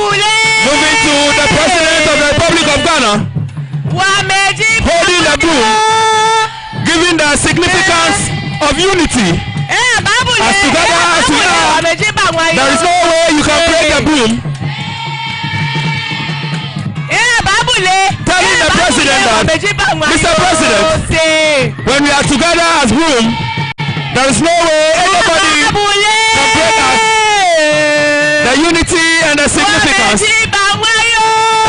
Moving to the President of the Republic of Ghana, holding the broom, giving the significance of unity. As together as we are, there is no way you can break the broom. Telling the President that, Mr. President, when we are together as broom, there is no way anybody can break us. The unity and the significance,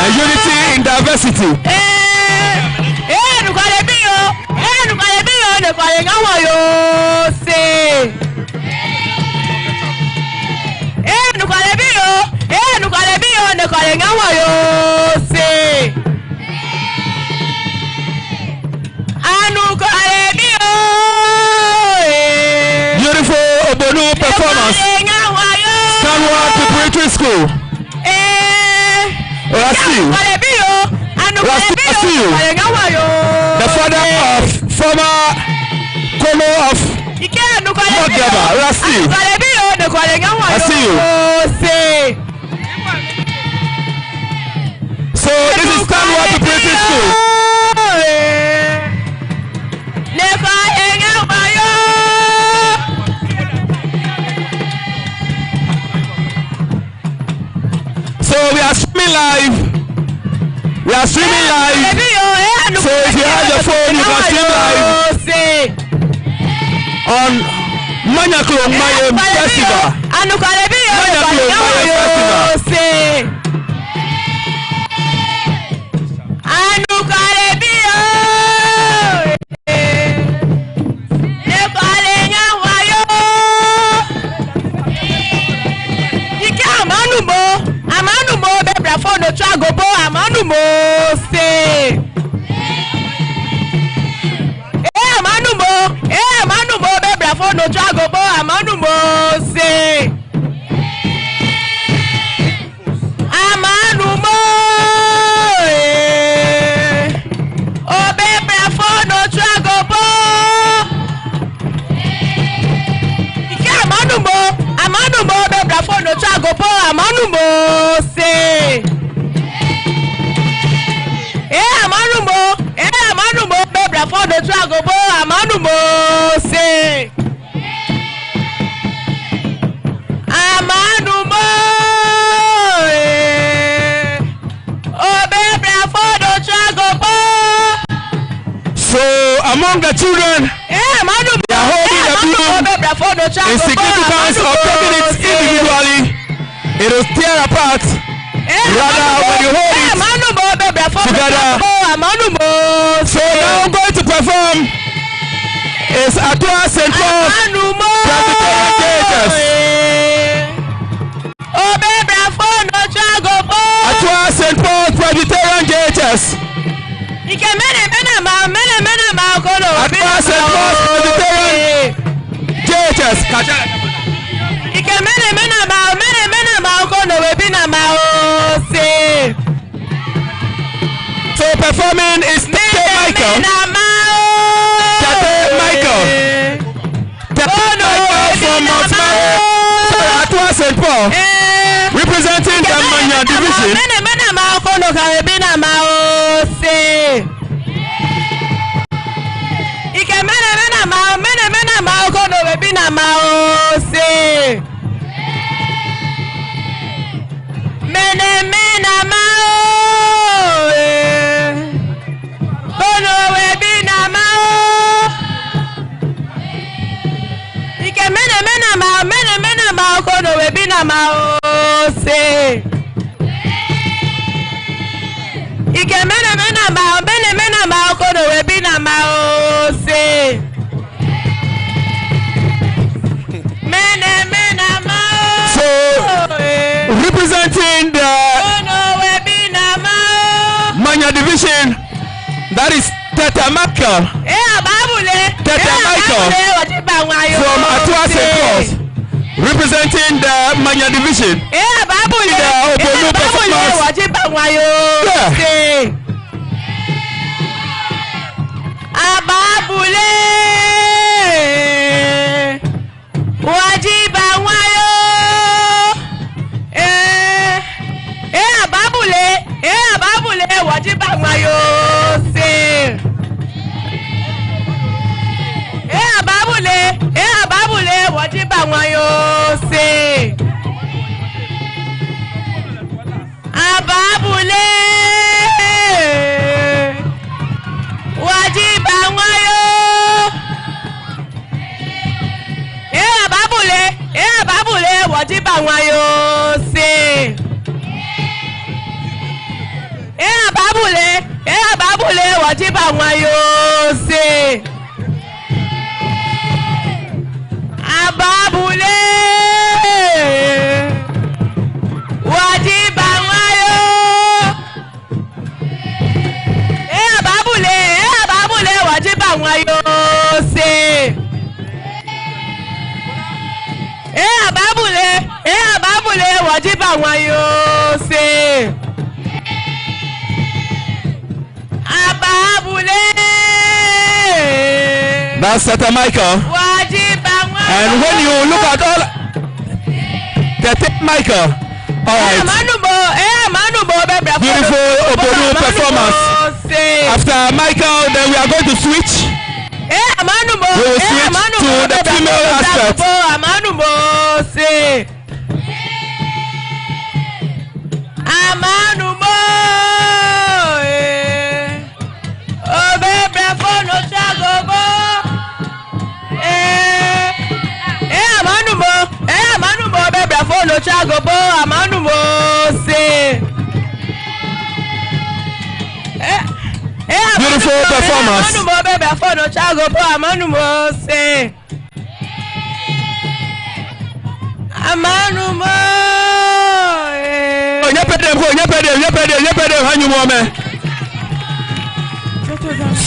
and unity in diversity. Beautiful Obonu performance. Stanward Preparatory School. Rasiu, the father of former Kono of Mogaba. Rasiu. So this is Stanward Preparatory School. streaming live. We are streaming live. So if you have your phone, you can stream live on Ngmayem Festiival. Among the children, they are holding the blue in significance of taking it individually. It will tear apart. Rather, when you hold it together. So now I'm going to perform is Atua St. Paul's Atua St. Paul's Presbyterian JHS. Atua St. Paul's Presbyterian JHS. So performing is Tate Michael. Tate Michael from Mount Atua St. Paul, representing the Manya division. Representing the Manya division, that is Tata Michael. Tata Michael from Atua St. Paul's, representing the Manya division. The Obonu performance. That's Tata Michael. And when you look at all Tata Michael, all right, beautiful Obonu performance. After Michael, then we are going to switch. We will switch to the female aspect. Amanu mo. Obe no chago bo. Amanu mo be no chago bo. Amanu mo se. Beautiful performance. Amanu mo be no chago bo. Amanu mo se. Amanu mo.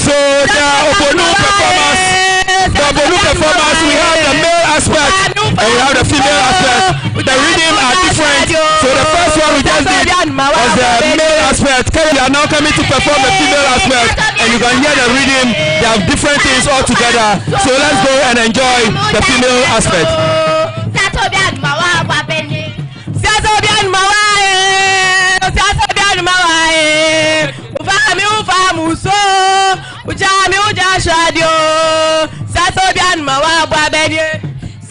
So the Obonu performance, we have the male aspect and we have the female aspect. The rhythm are different. So the first one we just did was the male aspect. We are now coming to perform the female aspect, and you can hear the rhythm. They have different things all together. So let's go and enjoy the female aspect. Ujami uja shadio Satobian mawa babenye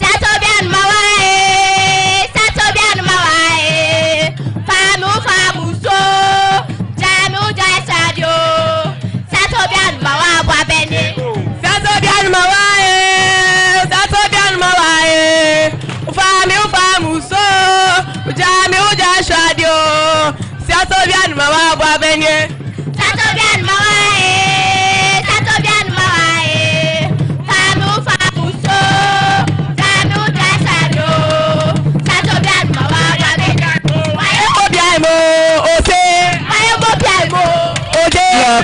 Satobian mawae Famu so Jami uja shadio Satobian mawa babenye Satobian mawae Famu so Ujami uja shadio Satobian mawa babenye Satobian mawae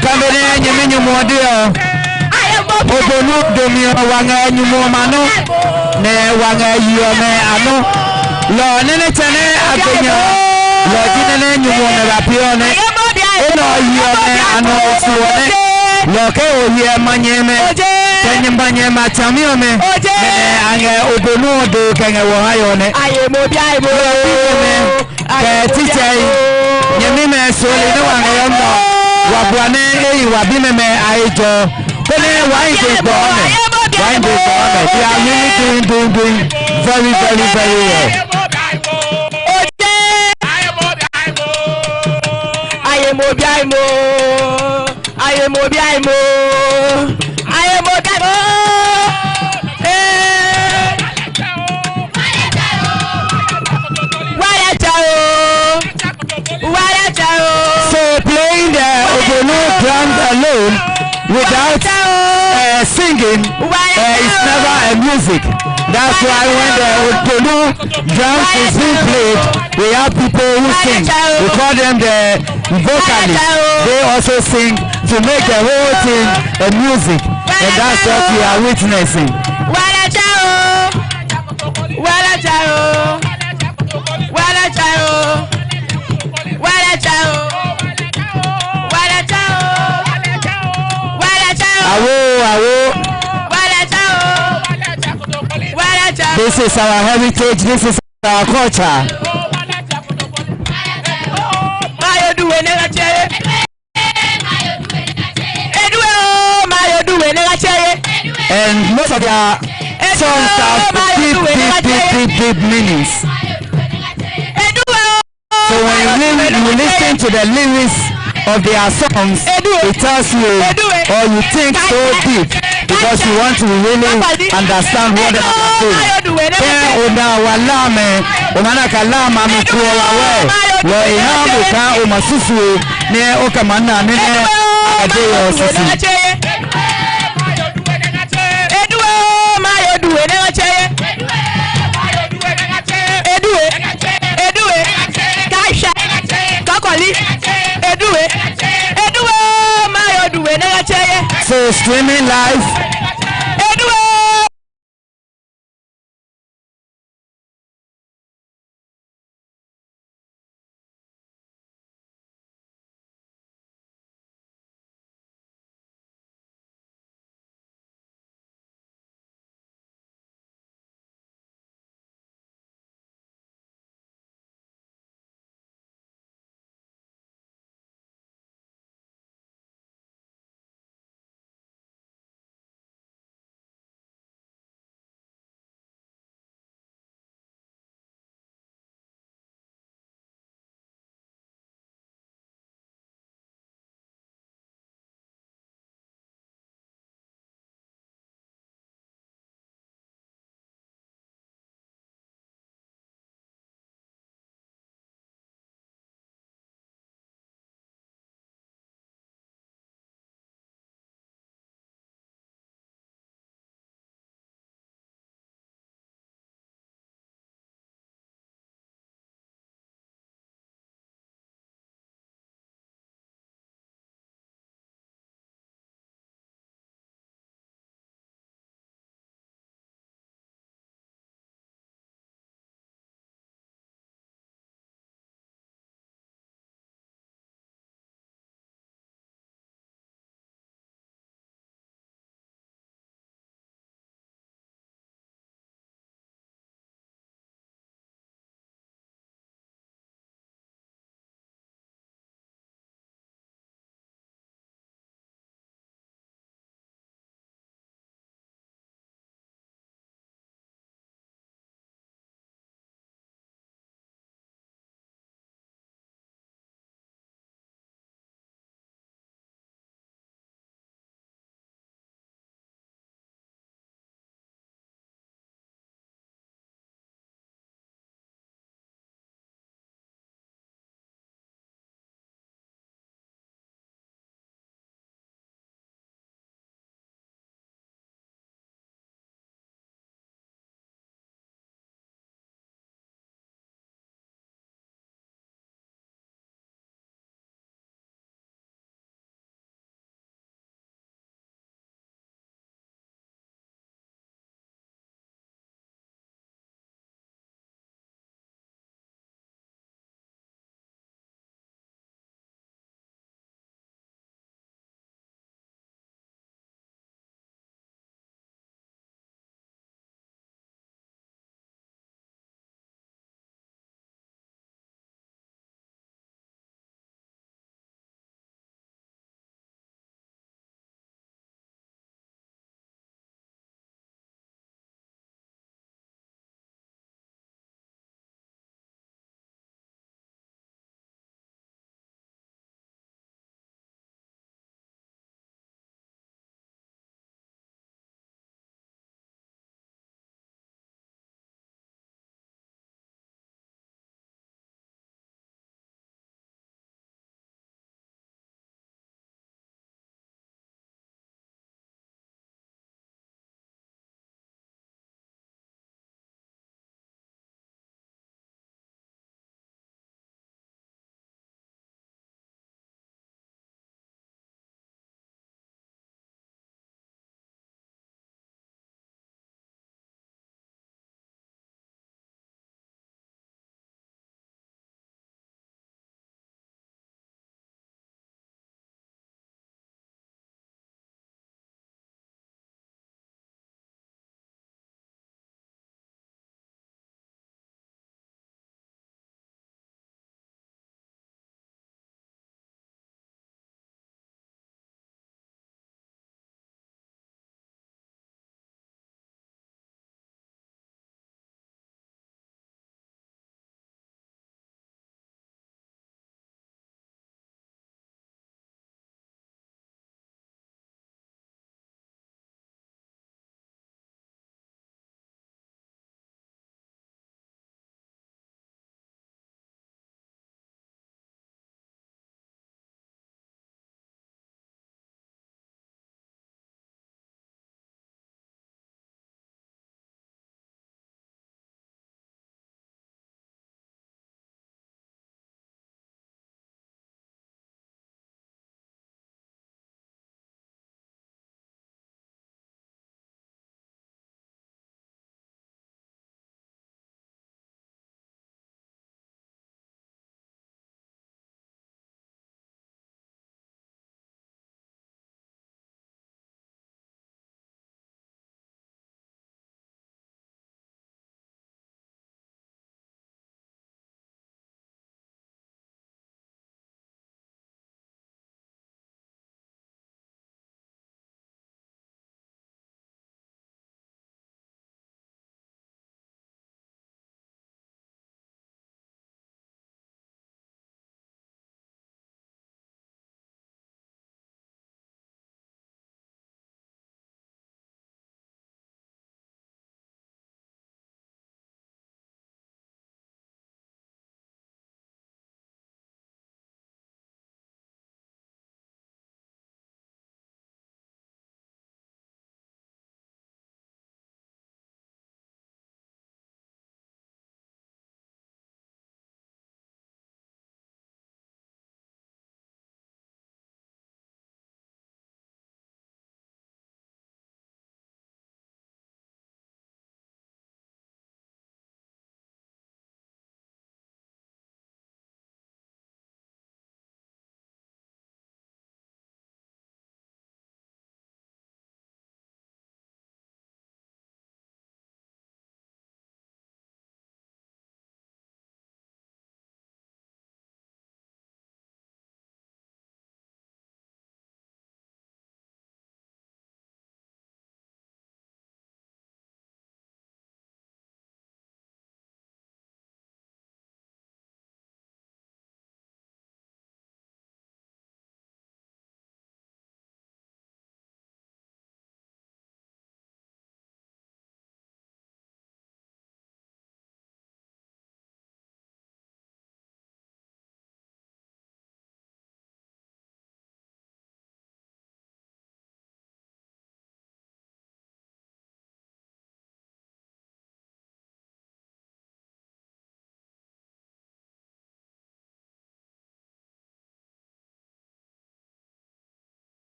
Kamene nyemenye modio Obonu domio wanga nyumo mano ne wanga yome ano lo nene chane agenyo lo jinene nyumo ne rapione eno yome ano suone lo ke oye manyeme kenyembanye machamiome ne ange obonu do kenge wo hayone ke tichai nyemime sole ne wanga yomo Wabuane wabimeme aijo Pele wine gone. They are really doing very well. So playing the Ogonu drum alone without singing is never a music. That's why when the Ogonu drums is being played, we have people who sing. We call them the vocalists. They also sing to make the whole thing a music, and that's what we are witnessing. This is our heritage, this is our culture. And most of their songs have deep meanings. So when you listen to the lyrics of their songs, it tells you, or you think so deep, because you want to really understand what they are saying. So streaming live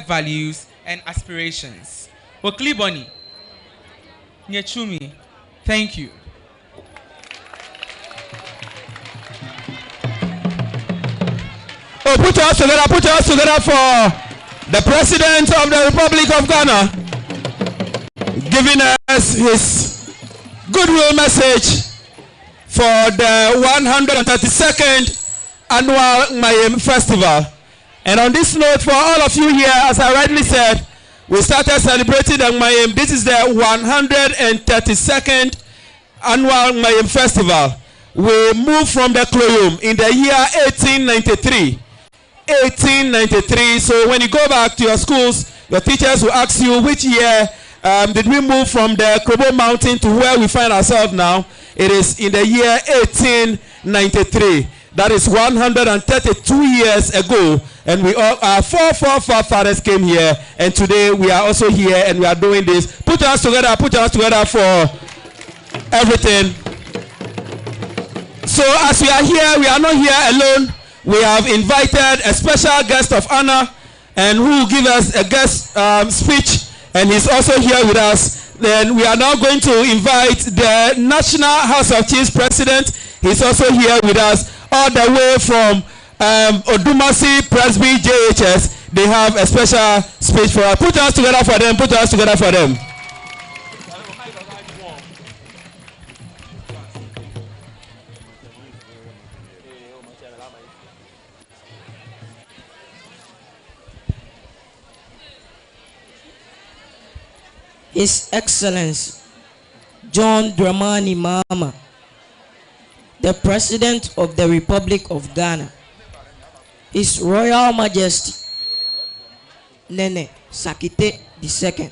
values and aspirations. Okliboni, Nyechumi, thank you. Oh, put your hands together for the President of the Republic of Ghana, giving us his goodwill message for the 132nd annual Ngmayem Festival. And on this note, for all of you here, as I rightly said, we started celebrating the Ngmayem. This is the 132nd annual Ngmayem Festival. We moved from the Kloyum in the year 1893. 1893. So when you go back to your schools, your teachers will ask you which year did we move from the Krobo Mountain to where we find ourselves now. It is in the year 1893. That is 132 years ago. And we all, our four fathers came here. And today we are also here and we are doing this. Put your hands together for everything. So as we are here, we are not here alone. We have invited a special guest of honor and who will give us a guest speech. And he's also here with us. Then we are now going to invite the National House of Chiefs President. He's also here with us all the way from Odumasi Presby JHS. They have a special speech for us. Put your hands together for them. Put your hands together for them. His Excellency John Dramani Mahama, the President of the Republic of Ghana, His Royal Majesty Nene Sakite II,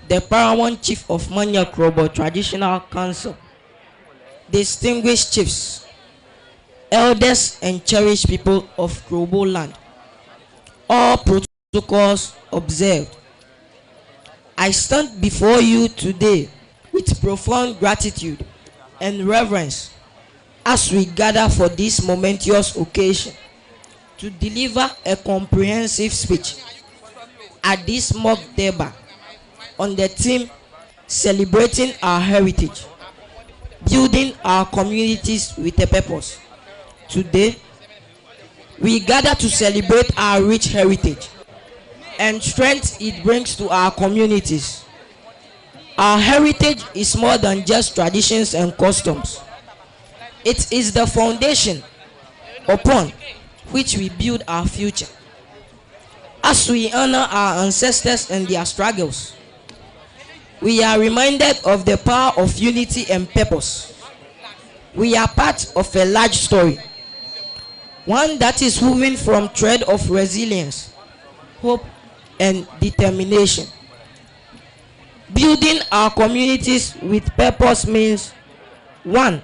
the Paramount Chief of Manya Krobo Traditional Council, distinguished chiefs, elders and cherished people of Krobo land, all protocols observed. I stand before you today with profound gratitude and reverence as we gather for this momentous occasion to deliver a comprehensive speech at this mock Durbar on the theme celebrating our heritage, building our communities with a purpose. Today, we gather to celebrate our rich heritage and strength it brings to our communities. Our heritage is more than just traditions and customs. It is the foundation upon which we build our future. As we honor our ancestors and their struggles, we are reminded of the power of unity and purpose. We are part of a large story, one that is woven from thread of resilience, hope, and determination. Building our communities with purpose means 1.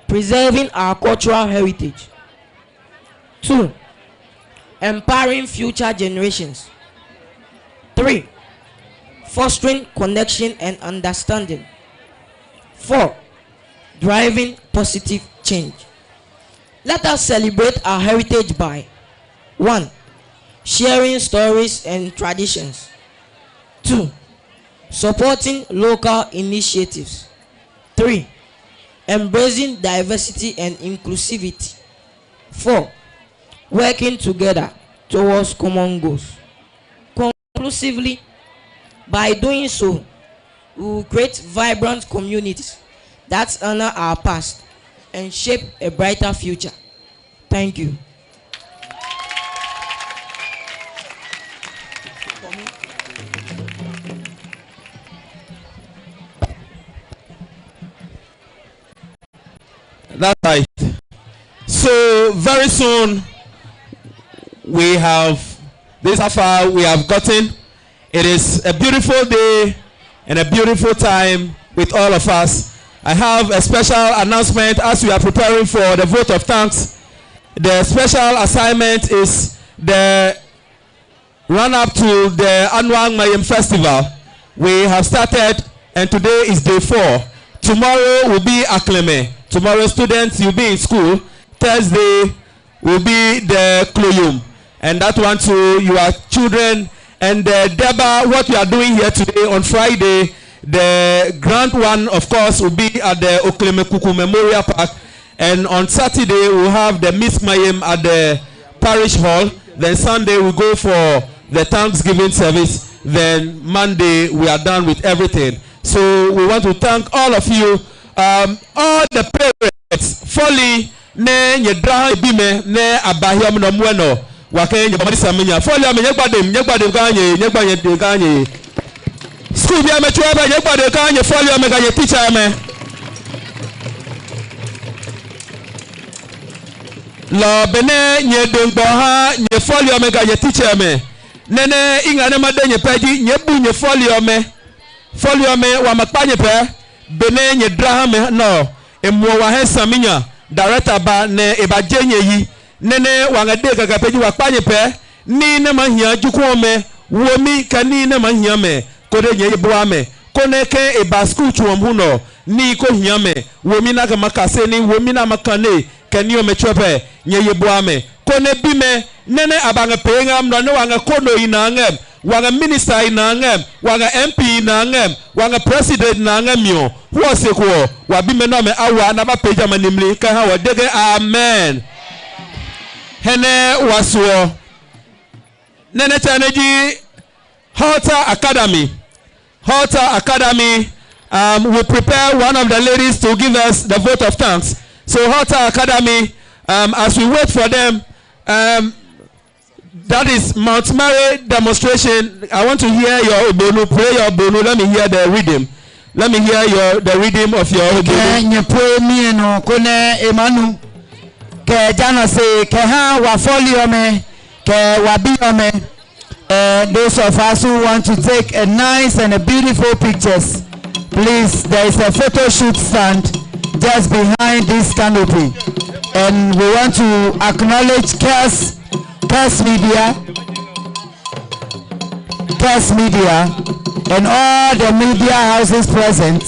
Preserving our cultural heritage. 2. Empowering future generations. 3. Fostering connection and understanding. 4. Driving positive change. Let us celebrate our heritage by 1. Sharing stories and traditions. 2. Supporting local initiatives. 3. Embracing diversity and inclusivity. 4. Working together towards common goals. Conclusively, by doing so, we will create vibrant communities that honor our past and shape a brighter future. Thank you. That's right. So very soon we have this how far we have gotten. It is a beautiful day and a beautiful time with all of us. I have a special announcement as we are preparing for the vote of thanks. The special assignment is the run-up to the annual Ngmayem Festival. We have started and today is day 4. Tomorrow will be Akleme. Tomorrow students will be in school. Thursday will be the Kloyum. and that one to your children. And Deba, what we are doing here today on Friday, the grand one, of course, will be at the Oklemekuku Memorial Park. And on Saturday, we'll have the Miss Ngmayem at the Parish Hall. Then Sunday, we'll go for the Thanksgiving service. Then Monday, we are done with everything. So we want to thank all of you, all the parents. Folly, ne nyedra bime ne abahiam no mweno. Wake nyabadi samenya. Folly ame nyegbadem kanye. School bi ame chwa nyegbadem kanye. Folly ame kanye teacher ame. Lo bene nye dengbo ha nye folly ame kanye teacher ame. Nene inga ne made nye peji nye bu nye folly ame. Folly ame wa makpanye pe. Bene nye drahame no. Emwa wa he samenya. Director ba ne eba jenye yi. Nene wangade kakapeji wakpanye pe. Ni ne mahia jukuome. Womi kani ne mahia me. Kode nye ibuame. Kone ke eba school chuamhuno. Ni ko hiame. Womi na kamakase ni womi na makane. Kani ome chope. Nye ibuame. Kone bime. Nene abanga pengam no wanga kono inangem. Wanga minister inangem. Wanga MP inangem. Wanga president inangem yo. Huwase kuo. Wabime nome awa naba peja manimli. Kaha wadege amen. Hene wasuo. Nene chaneji Halter Academy. Halter Academy will prepare one of the ladies to give us the vote of thanks. So Halter Academy, as we wait for them, that is Mount Mary demonstration. I want to hear your Obonu, pray your Obonu. Let me hear the rhythm. Let me hear the rhythm of your Obonu. Ke jana se ke ha wa folio me ke wa bio me. Those of us who want to take a nice and a beautiful pictures, please, there is a photo shoot stand just behind this canopy, and we want to acknowledge Cass Media, and all the media houses present.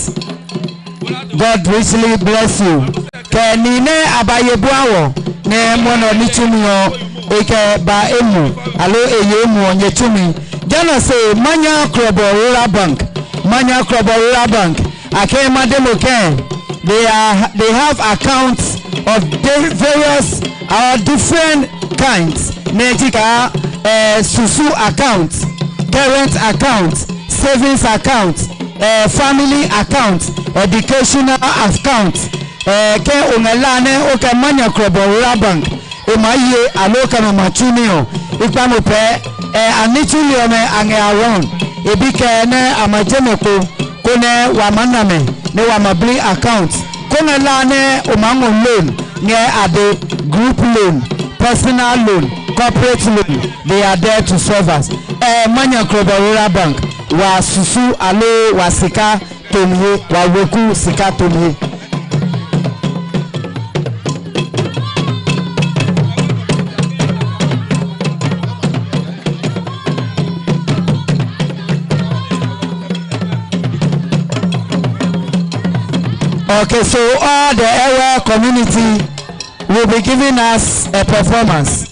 God richly bless you. Ke nine abayebuawo ne mono nichumio eke ba emu alo eyemu onyechumi. Jana say Manya Krobo Rural Bank akema demoke. They have accounts of various different kinds. Netika susu accounts, parent accounts, savings accounts, family accounts, educational accounts. Ke ungelane oke Manya Krobo Rural Bank emaye aloka no machunio ikpamo pe anichulio me ange aron ebike ne amajemeko kone wamaname ne wamabli account kone lane omango loan ne ade group loan, personal loan, corporate loan. They are there to serve us. Manya Krobo Rural Bank wa susu alo wa sika tomye wa weku sika tomye. Okay, so all the area community will be giving us a performance.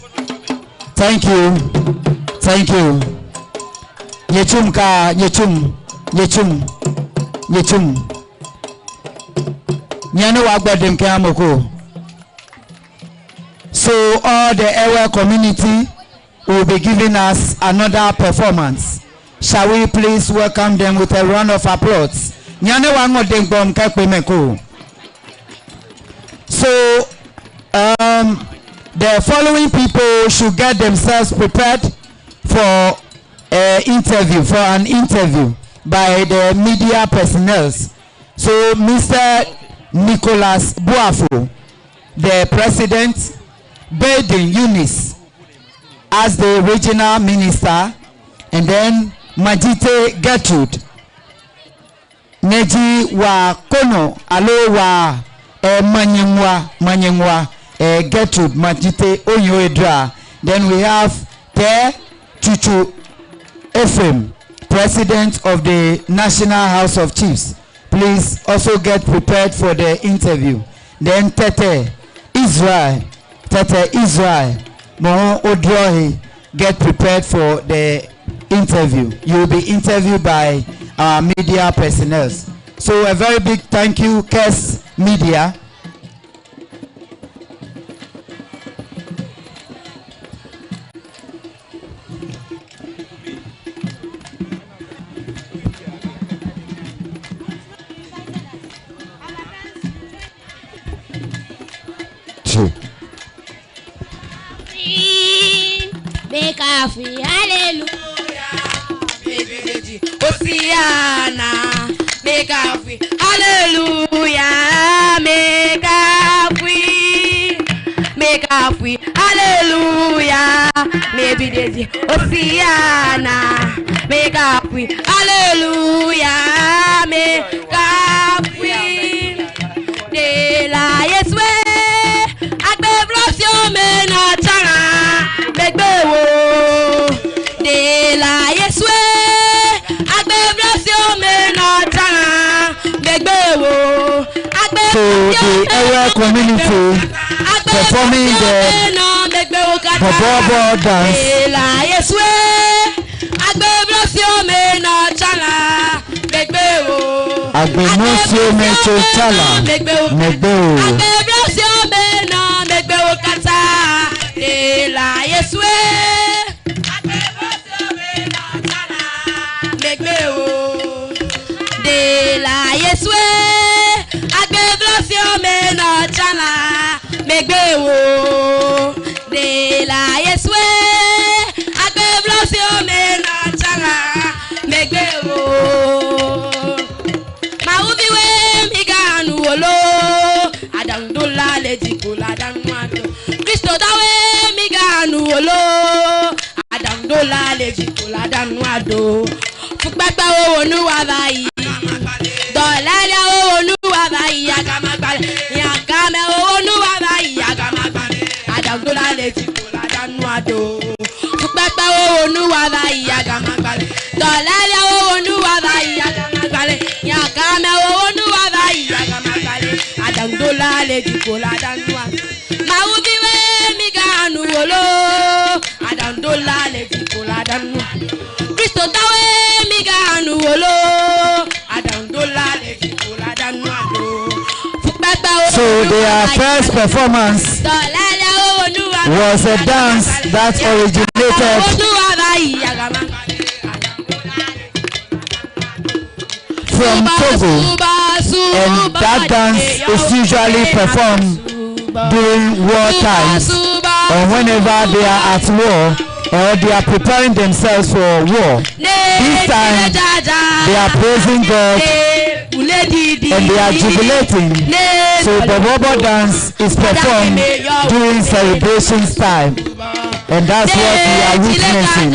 Thank you. Nyechum. Nyane wagbadem ke amoko. So all the area community will be giving us another performance. Shall we please welcome them with a round of applause? Nyane wangodem bom kakpemeko. So the following people should get themselves prepared for an interview by the media personnel. So Mr. Nicholas Buafo, the president, Baden Eunice as the regional minister, and then Majite Gertrude, Neji wa Kono alo wa Manyengwa Gertrude Majite Oyoedra. Then we have Te Chuchu Ephraim, president of the National House of Chiefs. Please also get prepared for the interview. Then Tete Israel Moho Odrohi get prepared for the interview. You will be interviewed by our media personnel. So a very big thank you, KES Media. Make a free, hallelujah. Hosiana, make a free, hallelujah. Make a free, hallelujah. Maybe Daisy, Hosiana, make a free, hallelujah. Make a free, de la Yeswe, Agbe bless your men at de la Yeswe, Agbe bless your men at So the area community performing the Durbar dance. De la Yeswe, Agbe bless your men at Agbe bless your men de la Yeswe, de la Yeswe, Agbe bless your men at Chana, Megbewo, de la Yeswe, Agbe bless your men at Chana, Megbewo. Maubiwe miganu olo, Adangdola lejikola danwado. Kristo dawe miganu olo, Adangdola lejikola danwado. Fukpekpe owo nuwa bayi, dolele owo nuwa bayi agamagbale, yagame owo nuwa bayi agamagbale. Adangdola lejikola danwado. Fukpekpe owo nuwa bayi agamagbale, dolele owo nuwa bayi agamagbale, yagame owo nuwa bayi agamagbale. Adangdola lejikola danwado. Maubiwe miganu olo, Adangdola lejikola danwado. Kristo dawe miganu olo, Adangdola lejikola danwado. So their first performance was a dance that originated from Togo, and that dance is usually performed during war times or whenever they are at war or they are preparing themselves for war. This time they are praising God and they are jubilating. So the Durbar dance is performed during celebrations time, and that's what we are witnessing.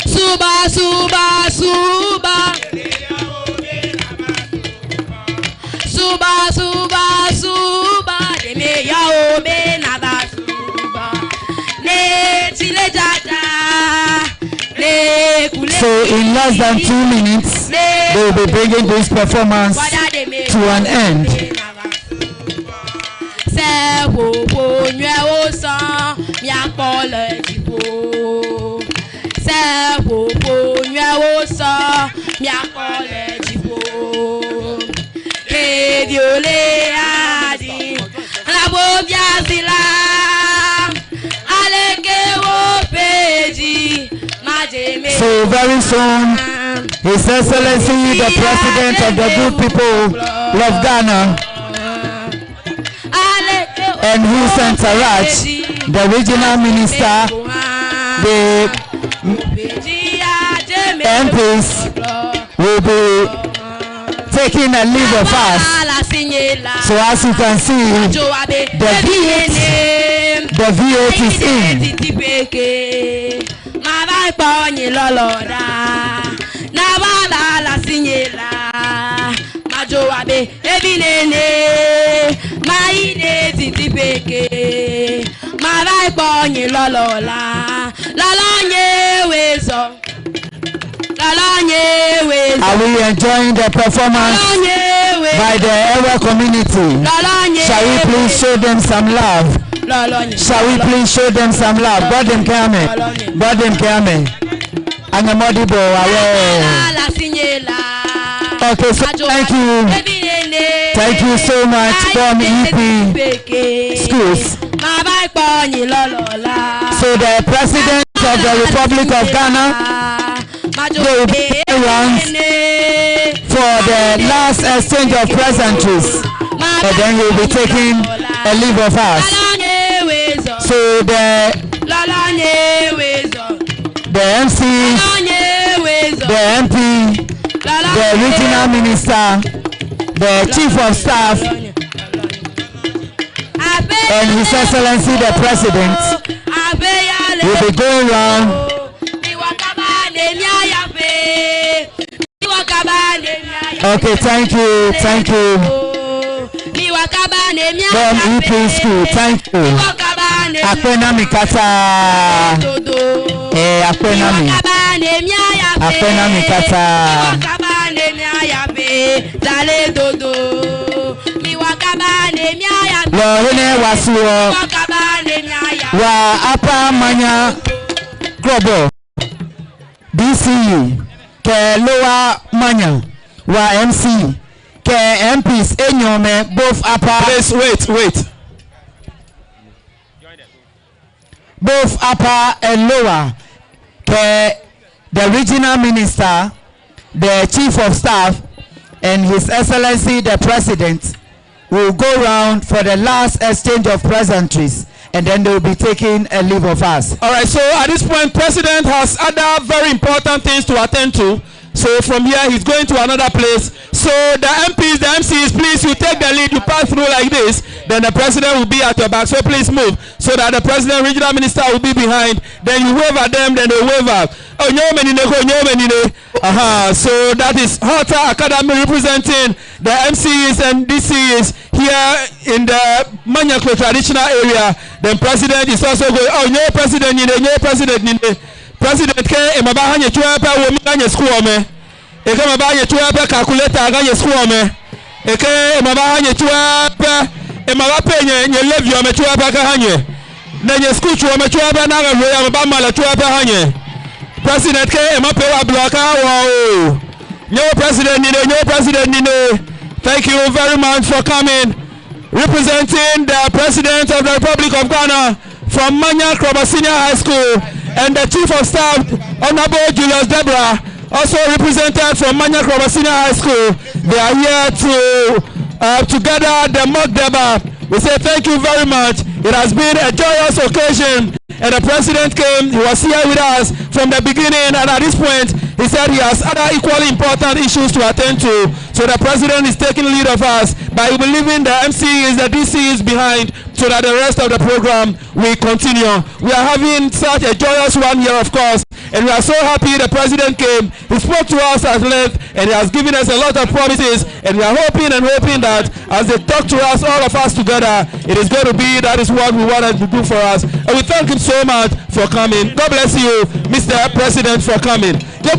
Suba, suba, suba. Suba, suba, suba. De me ya obe nada suba. Ne chile jaja. Ne kule. So in less than 2 minutes, they will be bringing this performance to an end. Se wo wo nywe o san mi apole jibo. Se wo wo nywe o san mi apole jibo. Ke viole adi la bo biazila aleke wo peji majeme. So very soon, His Excellency the President of the good people of Ghana and his entourage, the regional minister, the MPs will be taking a leave of us. So as you can see, the V8 is in. Majoabe ebinene maine titipeke mara iponye lolola lalanye wezo Are we enjoying the performance by the Ewa community? Shall we please show them some love? Shall we please show them some love? God them kame. God them kame. Angamodibo away. Okay, so thank you. Thank you so much from EP schools. So the President of the Republic of Ghana will be around for the last exchange of pleasantries, and then he will be taking a leave of us. So the MC, the MP, the regional minister, the chief of staff, and His Excellency the President will be going around. Okay, thank you. From EP school, thank you. Akwena mikata. Akwena mikata. Lohene wasuo wa apa manya globo DCU ke lower manya wa MC ke MPs enyome both upper. Please wait. Both upper and lower ke the regional minister, the chief of staff, and His Excellency the President will go round for the last exchange of pleasantries, and then they will be taking a leave of us. All right, so at this point, President has other very important things to attend to. So from here, he's going to another place. So the MPs, the MCs, please, you take the lead, you pass through like this. Then the President will be at your back. So please move so that the President, regional minister will be behind. Then you wave at them, then they wave up. Oh, so that is Horta Academy representing the MCs and DCs here in the Manyaklo traditional area. Then President is also going, oh, no President, President ke emabahanye chuapa wo manye school me. Eke mabahanye chuapa calculator ganye school me. Eke emabahanye chuapa emabape nye levy o me chuapa ka hanye. Na nye school chuapa chuapa na ga roya mabama la chuapa hanye. President ke emape wa bloka wo. Nyo President nine. Thank you very much for coming. Representing the President of the Republic of Ghana from Manyakro Senior High School, and the Chief of Staff, Honorable Julius Deborah, also represented from Manyakro Senior High School. They are here to gather the mock deba. We say thank you very much. It has been a joyous occasion, and the President came. He was here with us from the beginning, and at this point, he said he has other equally important issues to attend to. So the President is taking lead of us by believing the MCs, the DCs behind, so that the rest of the program will continue. We are having such a joyous one here, of course, and we are so happy the President came. He spoke to us at length, and he has given us a lot of promises, and we are hoping that as they talk to us, all of us together, it is going to be that is what we wanted to do for us. And we thank him so much for coming. God bless you, Mr. President, for coming. Okay,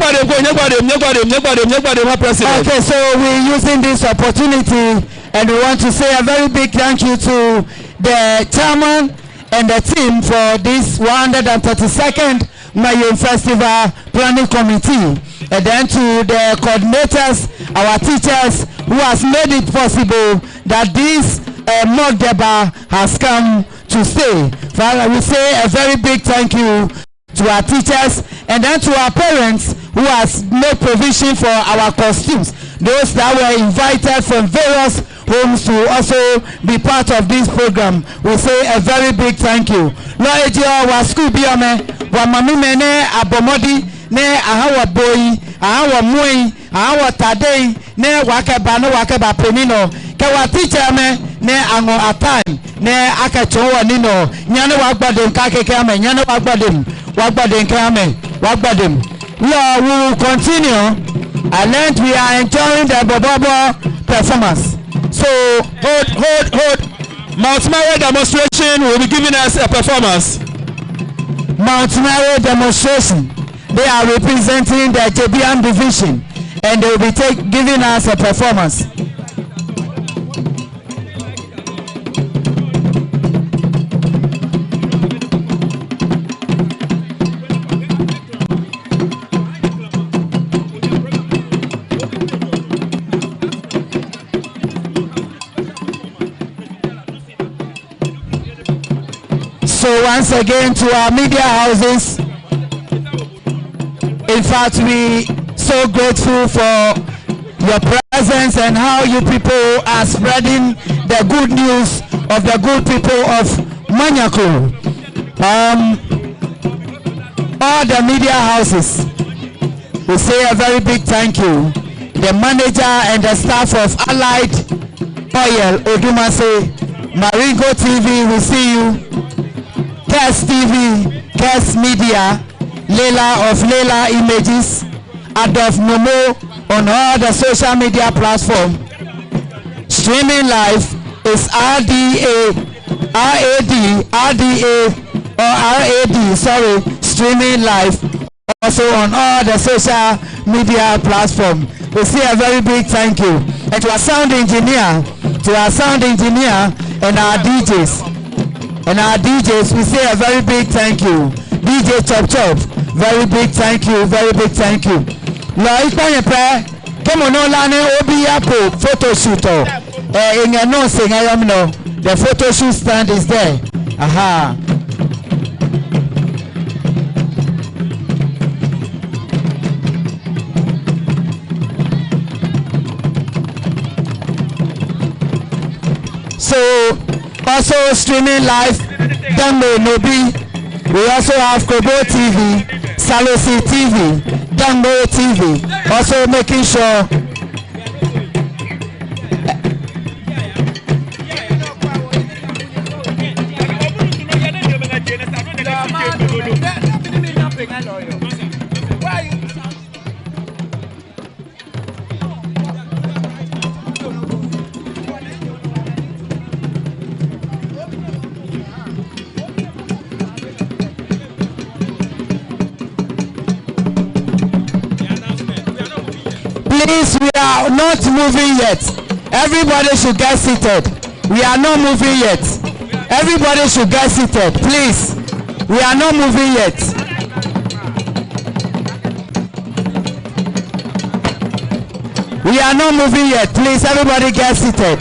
so we're using this opportunity, and we want to say a very big thank you to the chairman and the team for this 132nd Ngmayem Festival Planning Committee, and then to the coordinators, our teachers, who has made it possible that this mock deba has come to stay. Father, we say a very big thank you to our teachers, and then to our parents who has made provision for our costumes, those that were invited from various homes to also be part of this program. We say a very big thank you. Lord, wa school biome wa mami mene abomodi ne ahawa boy ahawa mui ahawa tadei ne wakeba no wakeba penino ke wa teacher me ne ango atime ne akachowa nino nyane wagbadem ka keke ame nyane wagbadem ke ame wagbadem. We will continue, and we are enjoying the Bobobo performance. So hold. Mount Mary demonstration will be giving us a performance. Mount Mary demonstration. They are representing the Jebian division, and they will be giving us a performance. So once again, to our media houses, in fact, we so grateful for your presence and how you people are spreading the good news of the good people of Manyako. All the media houses, we say a very big thank you. The manager and the staff of Allied Oil, Odumase, Maringo TV, we see you. Kes TV, Kes Media, Leila of Leila Images, Adolf Momo on all the social media platforms. Streaming live is RDA, streaming live also on all the social media platforms. We say a very big thank you. And to our sound engineer, and our DJs. And our DJs, we say a very big thank you. DJ Chop Chop, very big thank you, very big thank you. Like on prayer, come on, Obi Yapo photo shoot. In a no sing, I am no. The photo shoot stand is there. Aha. So, also streaming live, Dambo Nobi. We also have Kobo TV, Salosi TV, Dambo TV. Also making sure please, we are not moving yet. Everybody should get seated. We are not moving yet. Everybody should get seated. Please, we are not moving yet. We are not moving yet. Please, everybody get seated.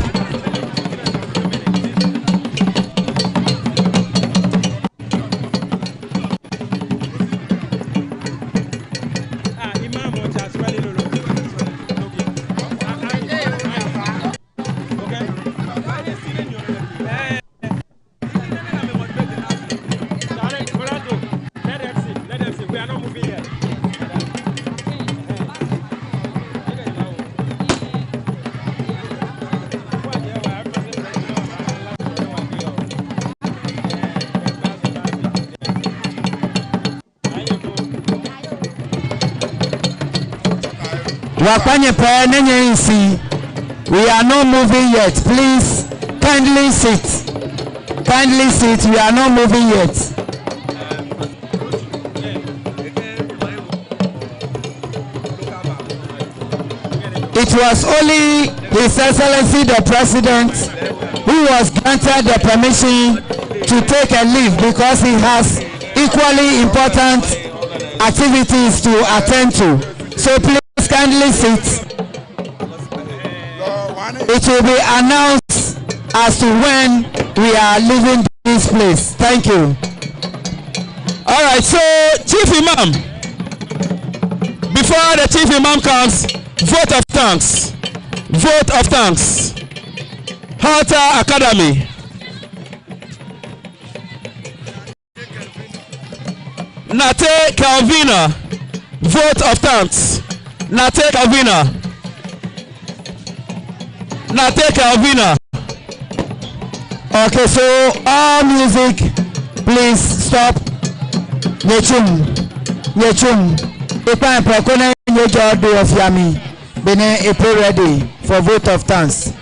We are not moving yet. Please, kindly sit. Kindly sit. We are not moving yet. It was only His Excellency the President who was granted the permission to take a leave because he has equally important activities to attend to. So please kindly sit. It will be announced as to when we are leaving this place. Thank you. All right, so Chief Imam, before the Chief Imam comes, vote of thanks. Vote of thanks. Halter Academy. Nate Calvina. Vote of thanks. Nate Calvina. Nate Calvina. Okay, so all music, please stop. Yechum. Ipa Prekone Nyejo do of Yami. Bene April ready for vote of thanks.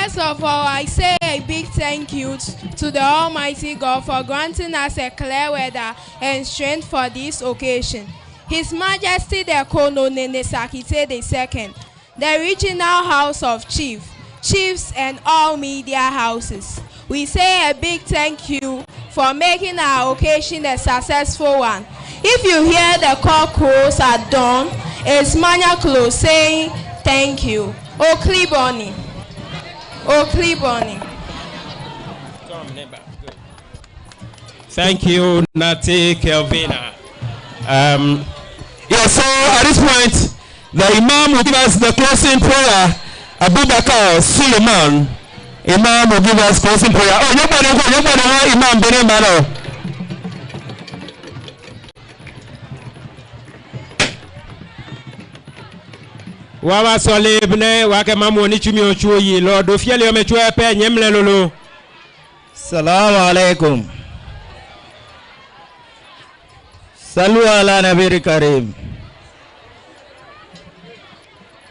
First of all, I say a big thank you to the Almighty God for granting us a clear weather and strength for this occasion. His Majesty the Kono Nene Sakite II, the Regional House of Chiefs and all media houses. We say a big thank you for making our occasion a successful one. If you hear the cock crows at dawn, it's Manya Close saying thank you. O Kliboni. O Kliboni. Thank you, Nati Kelvina. Yeah, so at this point, the Imam will give us the closing prayer. Abubakar Suleiman, Imam will give us closing prayer. Oh, nobody, Imam Benin Mano. Wawa solibne wake mamu ni chumi ochuyi Lord ofieli omechwe pe nyemle lolo. Salamu alaikum. Salu ala Nabi Karim.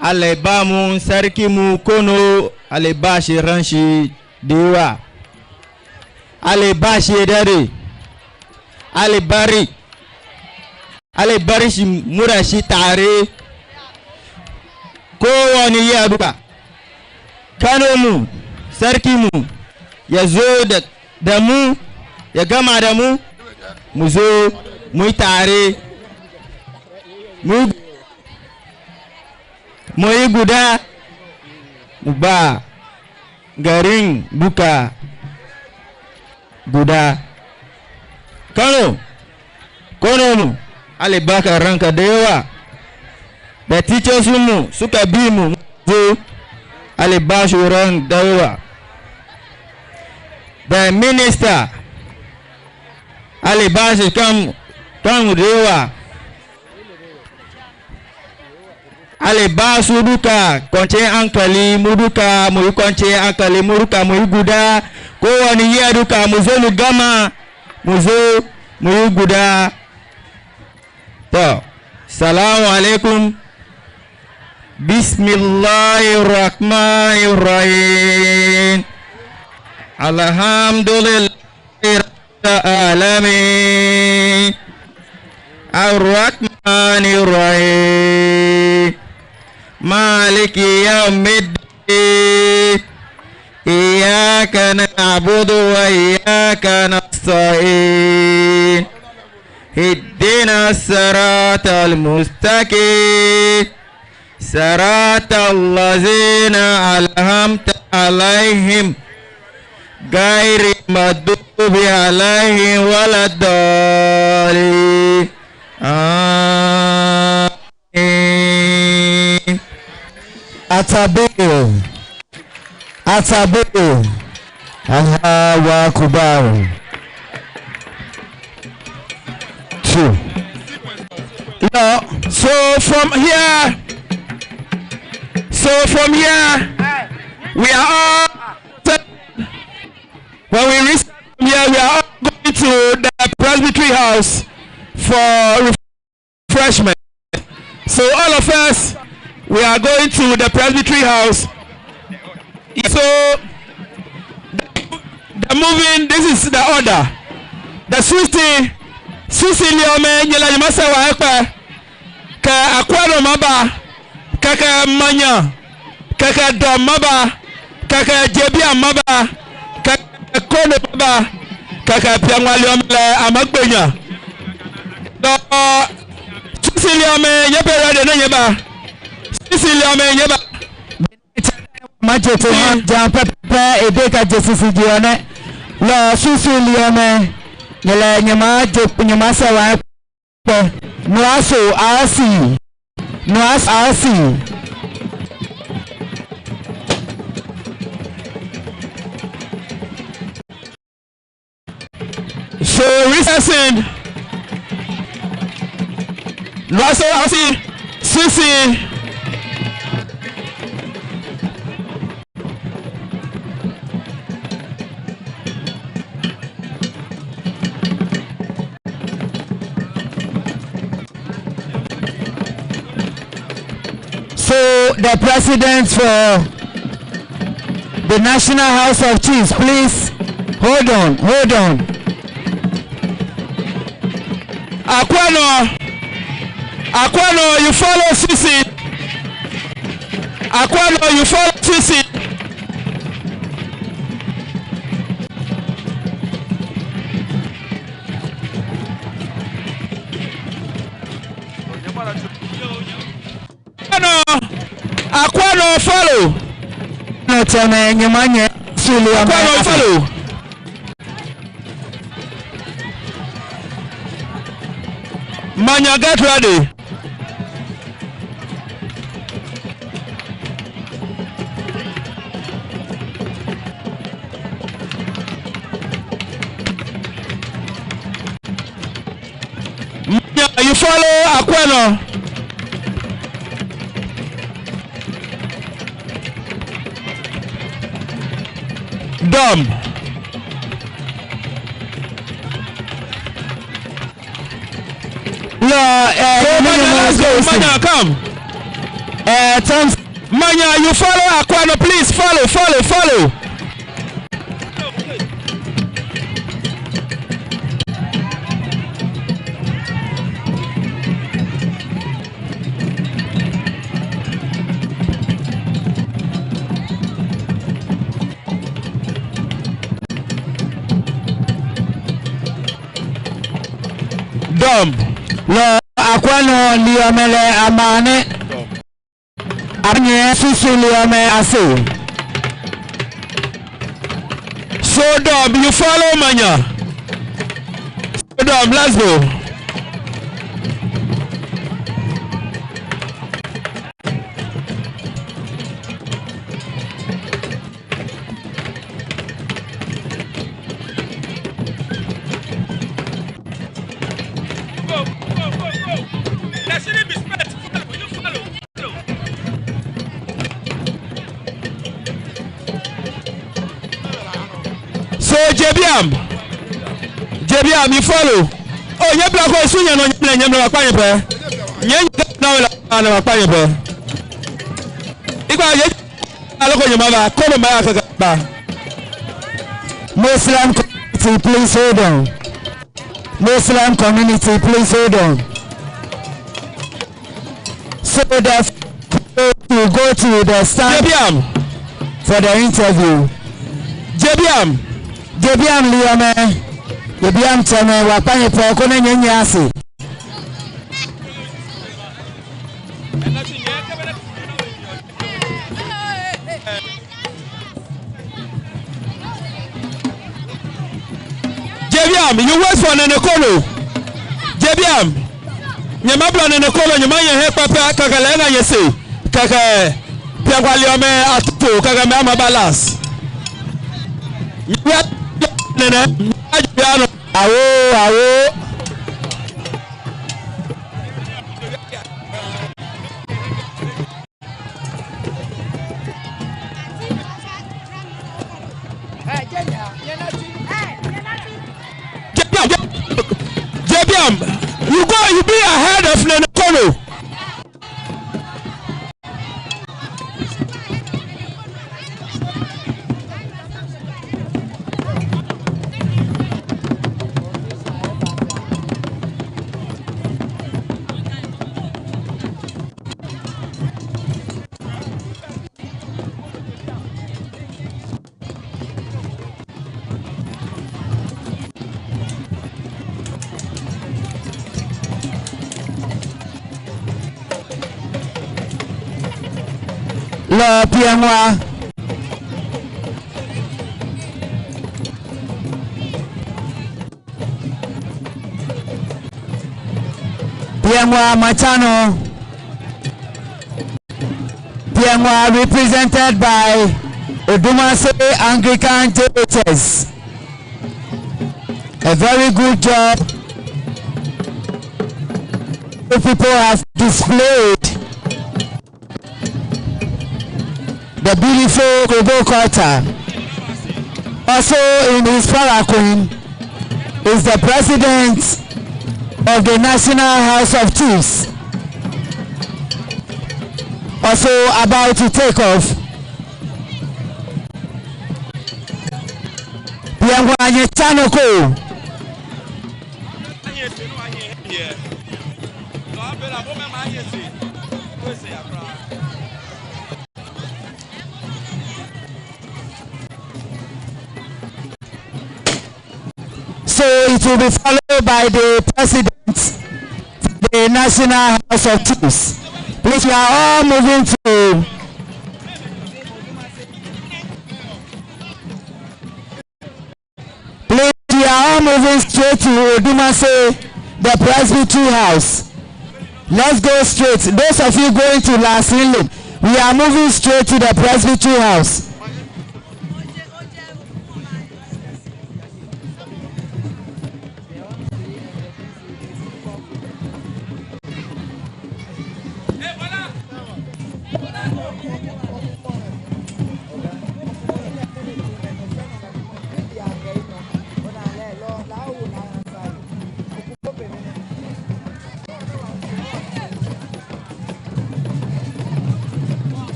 Ale bamu sarki mu kono ale bashi ranshi diwa. Ale bashi dare. Ale bari shi murashi tare. Kowani ya duka. Kano mu sarki mu ya zo da mu ya gama da mu mu zo mu tare mu yi guda mu ba garin duka guda. Kano mu alibaka ranka da yawa da teachers mu suka bi mu zo alibashi ran da yawa. The minister alibashi kan rewa alibasu duka kwance hankali mu duka mu yi kwance hankali mu duka mu yi guda kowani yi duka mu zo mu gama mu zo mu yi guda. To salamu alaikum. Bismillahirrahmanirrahim. Alhamdulillahi rabbil alamin. Ar-Rahmanir-Rahim. Maliki yawmiddin. Iyyaka na'budu wa iyyaka nasta'in. Ihdinas siratal mustaqim. Siratal ladzina an'amta 'alaihim ghairil maghdubi 'alaihim waladdallin. Amin. Atabiru. Allahu Akbar. 2. No, so from here, we are all, when we reach from here, we are all going to the Presbytery House for refreshment. So all of us, we are going to the Presbytery House. So the moving, this is the order. The Susi liome nyela nyamasa wa ekpe ka akwaro maba kaka manya kaka dom maba kaka jebia maba kaka kono maba kaka piangwa liome amagbenya do Susi liome nyepere de nyeba Susi liome nyeba Majeto jan pepe edeka Jesusi jione lo Susi liome nyele nyama sawa pe nuaso asi. So recessing nuaso asi Sisi. So the president for the National House of Chiefs, please. Hold on. Aquano, you follow Sisi. Aquano, you follow Sisi. Aquano, follow. Aquano, follow. Manya, get ready. Manya, you follow Aquano. Dumb. Let's go. Manya, come. Manya, you follow Aquano, please. Follow. Dumb. Lo Aquano liomele amane. Anye susu liome ase. So Dumb, you follow Manya. So Dumb, let's go. So JBM, you follow. Oh, you black boy, soon you know you're not paying per. You know, I'm not paying per. If I look at your mother, call him back. Muslim community, please hold on. Muslim community, please hold on. So that you go to the stand for the interview. JBM liome. JBM chame wapanye po kone nyenyasi. JBM, you wait for Nenekolo. JBM, nyamabla Nenekolo, nyamanya he papa kakalenga yesi. Kaka piangwa liome atupo kaka meama balas. Awo. JBM, you be ahead of Nenekolo. Lo piangwa. Piangwa Machano. Piangwa represented by Odumase Anglican JHS. A very good job. The people have displayed the beautiful Kobo culture. Also in his paraquin is the president of the National House of Chiefs. Also about to take off. Biangwanye Chanoko. So it will be followed by the president of the National House of Chiefs. Please, we are all moving to. Please, we are all moving straight to Odumase, the Presbytery House. Let's go straight. Those of you going to Lasinle, we are moving straight to the Presbytery House.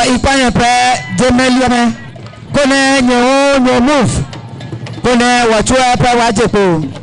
Ipanya pre demeliame kone nyo move kone wachua pre wajepo.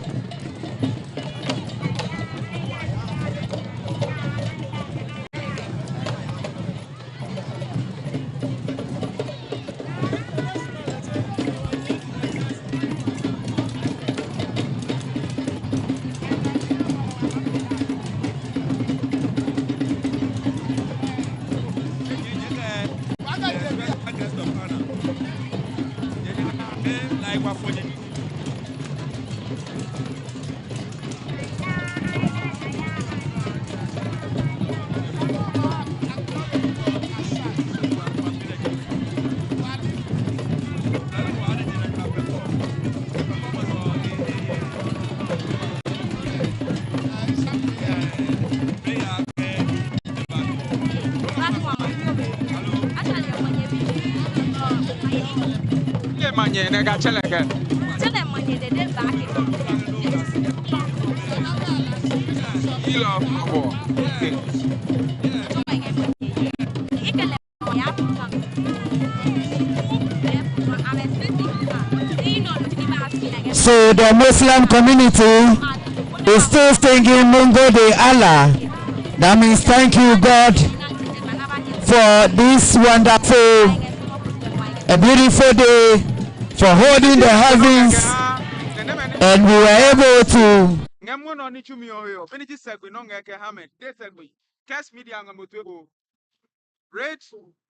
So the Muslim community is still singing Mungo de Allah. That means thank you God for this wonderful, a beautiful day, for holding the heavens, and we were able to. Red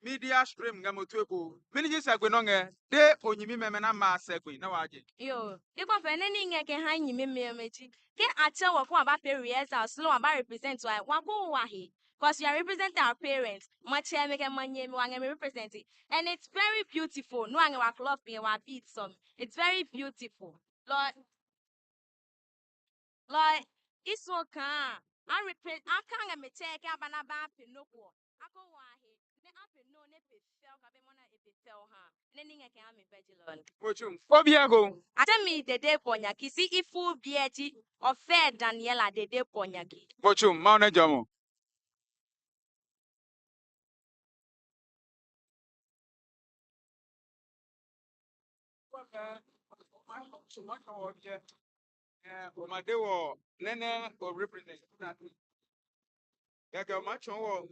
media stream ngamotueko. Miniji segwe nonge de onyimi memena ma segwe na waje. Yo, iko fene ni ngeke ha nyimi memechi. Ke ache wo ko aba parents as lo aba represent wa go wa he. Because you are representing our parents. Much make manye me wange me represent it. And it's very beautiful. No wange wa club me wa beat some. It's very beautiful. Lord iso kan. I represent I can't me take abana ba pinoko. Ako wa he. Ne ape no ne pe fell ka be mona e pe fell ha. Ne ninga ke am vigilant. Mochum. Obiago. Ate me the day ponya kisi ifu bieti of fair Daniela the day ponya ki. Mochum mauna jamo. Omadewo nene or represent that.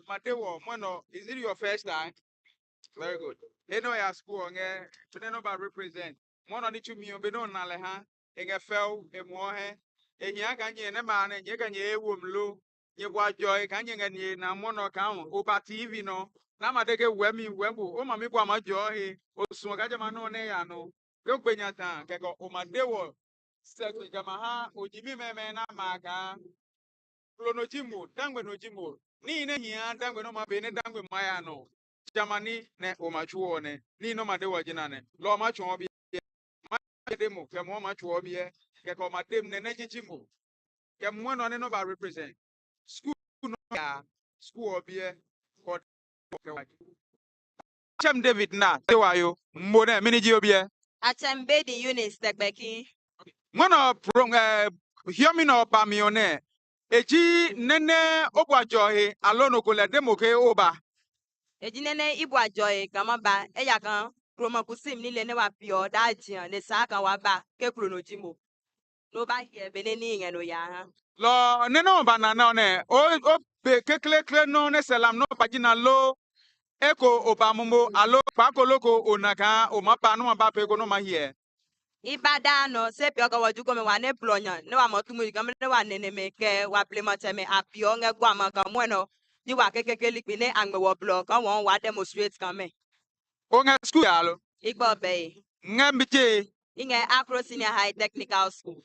Madewo mono, is it your first time? Very good. They know your school nge today no ba represent. Mono ni chumi obedo nale ha. Enge fell e mohe. Enya kanye ne ma ne nye kanye ewomlo. Nye bwa joy kanye nganye na mono kan oba TV no. Na ma deke wemi wembu. O ma mi bwa ma joy. O suwa kaje ma no ne ya no. Yo gbenya tan keko omadewo sekwe kama ha ojimi meme na maka. Lono jimbo, dangwe no jimbo. Ni ne hiya dangwe no mabe ne dangwe maya no. Jamani ne omachuo ne. Ni no madewa jina ne. Lo machuo bi. demo ke mo ma chwo bie ke ko ma dem ne na chichimo ke mo no ne no ba represent school no ya school bie ko ke wa Chem David na te wa yo mo na mini ji obie Achembe the units tekbeki. mono pro hear me no ba mi one eji nene ogwajohe alono ko le demo ke oba Ejinene ibu ajoy kamaba eya kan kroma kusim ni le ne wa pio da jian le sa kan wa ba ke krono jimo. No ba here beneni ngen no ya ha. lo nene ba na na one o be kekle kle no ne selam no pagina lo eko obamumo alo pakoloko onaka o mapa no mapa pe ko no ma here Ibada no se pio ka waju ko me wa ne plonya ne wa motumu ka me ne wa nene me ke wa plema teme apio nge gwa ma ka mweno ni wa kekeke likpi ne angbe wo blok ka won wa demonstrate kan me. o nge school alo Igbo be. nge mbije Inge Afro Senior High Technical School.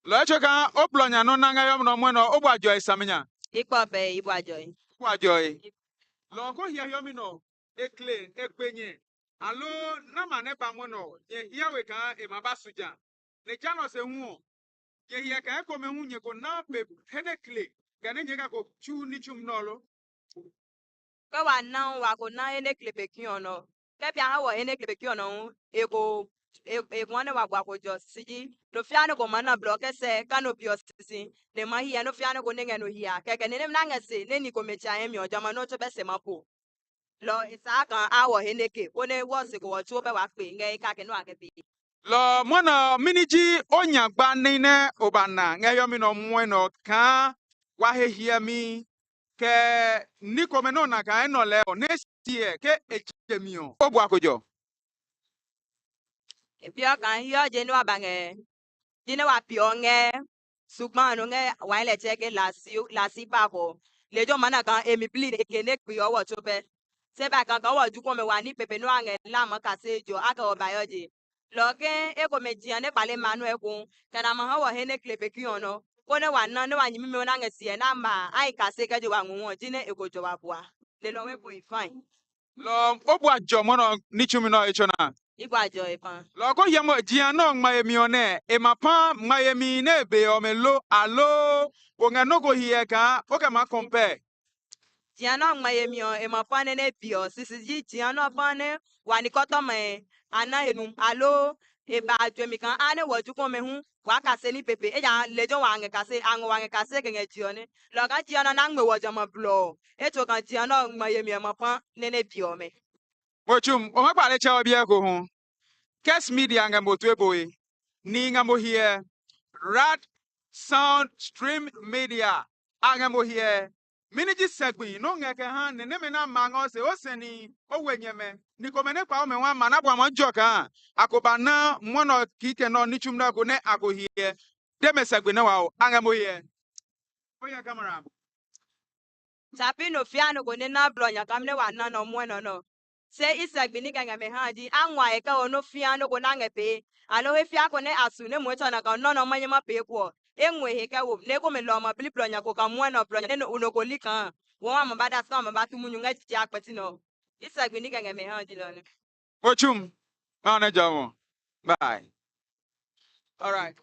lo choka oplonya no na nga yom no mweno ogbajo isamnya Igbo be ibu ajoy. ogbajo lo ko here yomi no ekle ekpenye alo na ma ne ba mweno ye here we ka e maba suja ne jano se hu ye here ka ko me hu nye ko na pe henekle ga ne nye ka ko chu ni chum no lo Ka wa na wa ko na ene klepe kiono. Ke pia ha wo ene klepe kiono ego e kwane wa gwa ko jo siji no fiano ko mana block se canopy sisi ne ma hia no fiano ko nenge no hia keke ne na ngese ne ni ko mecha emi o jama no to be se mapo lo isa kan awo heneke ko ne wo se ko wo chu be wa pe nge ka ke no akepi lo mweno miniji onya gba nine obana nge yomi no mweno ka wa he here mi ke niko me no na ka eno le o next year ke echemio ogbo akojo e pia kan hia je no abange dine wa pio nge sukman no nge wa ile cheke la si pa ko lejo mana kan emi bleed ekene pio wo chu be se ba kan kan wo ju ko me wa ni pepe no ange la mo ka se jo aka o bayoji loke ego mejiane pale manu ekun kana ma hawa hene klepe kiono kone wa na ne wa nyimi me na ngesi na ma ai ka se keje wa nwu jine ego jo wa bua le lo we boy fine lo ogbo ajo mono nichumi no echona igwa jo e pan lo ko yemo dia no Ngmayem one e mapa Ngmayem na ebe o melo alo o nga no go here ka o ka ma compare jiano Ngmayem o e ma pane ne bio sisi jiano pane wa ni koto me ana enu alo e ba jo mi kan ane wo ju ko me hu wa ka se ni pepe e ja lejo wa nge ka se anwo wa nge ka se ke nge jione lo ka jiano na ngwe wo jama blo e to kan jiano Ngmayem e ma pan ne ne bio me mochum o ma pale cha obi ko hu kes media nga motu eboy ni nga mo here rad sound stream media anga mo here miniji segbi no nga ke ha ne me na ma ngo se o se ni o wenyeme ni ko me ne kwa o me wa ma na bwa mo joka akoba na mo no kike no ni chum na ko ne ako here de me segbi na wa o anga mo here o ya camera tapi no fiano go ne na blo nya kam ne wa na no mo no se isagbi ni ga me ha di anwa e ka ono fiano go na ngepe alo he fia ko ne asu ne mo na ka no no manye ma pe ko enwe he ka wo ne ko me lo ma bli blo nya ko ka mo no blo nya ne uno ko li kan wo ma ba da sa ma ba tu mu nga ti akpeti no isagbi ni ga me ha di lo ne mochum na jawo bye all right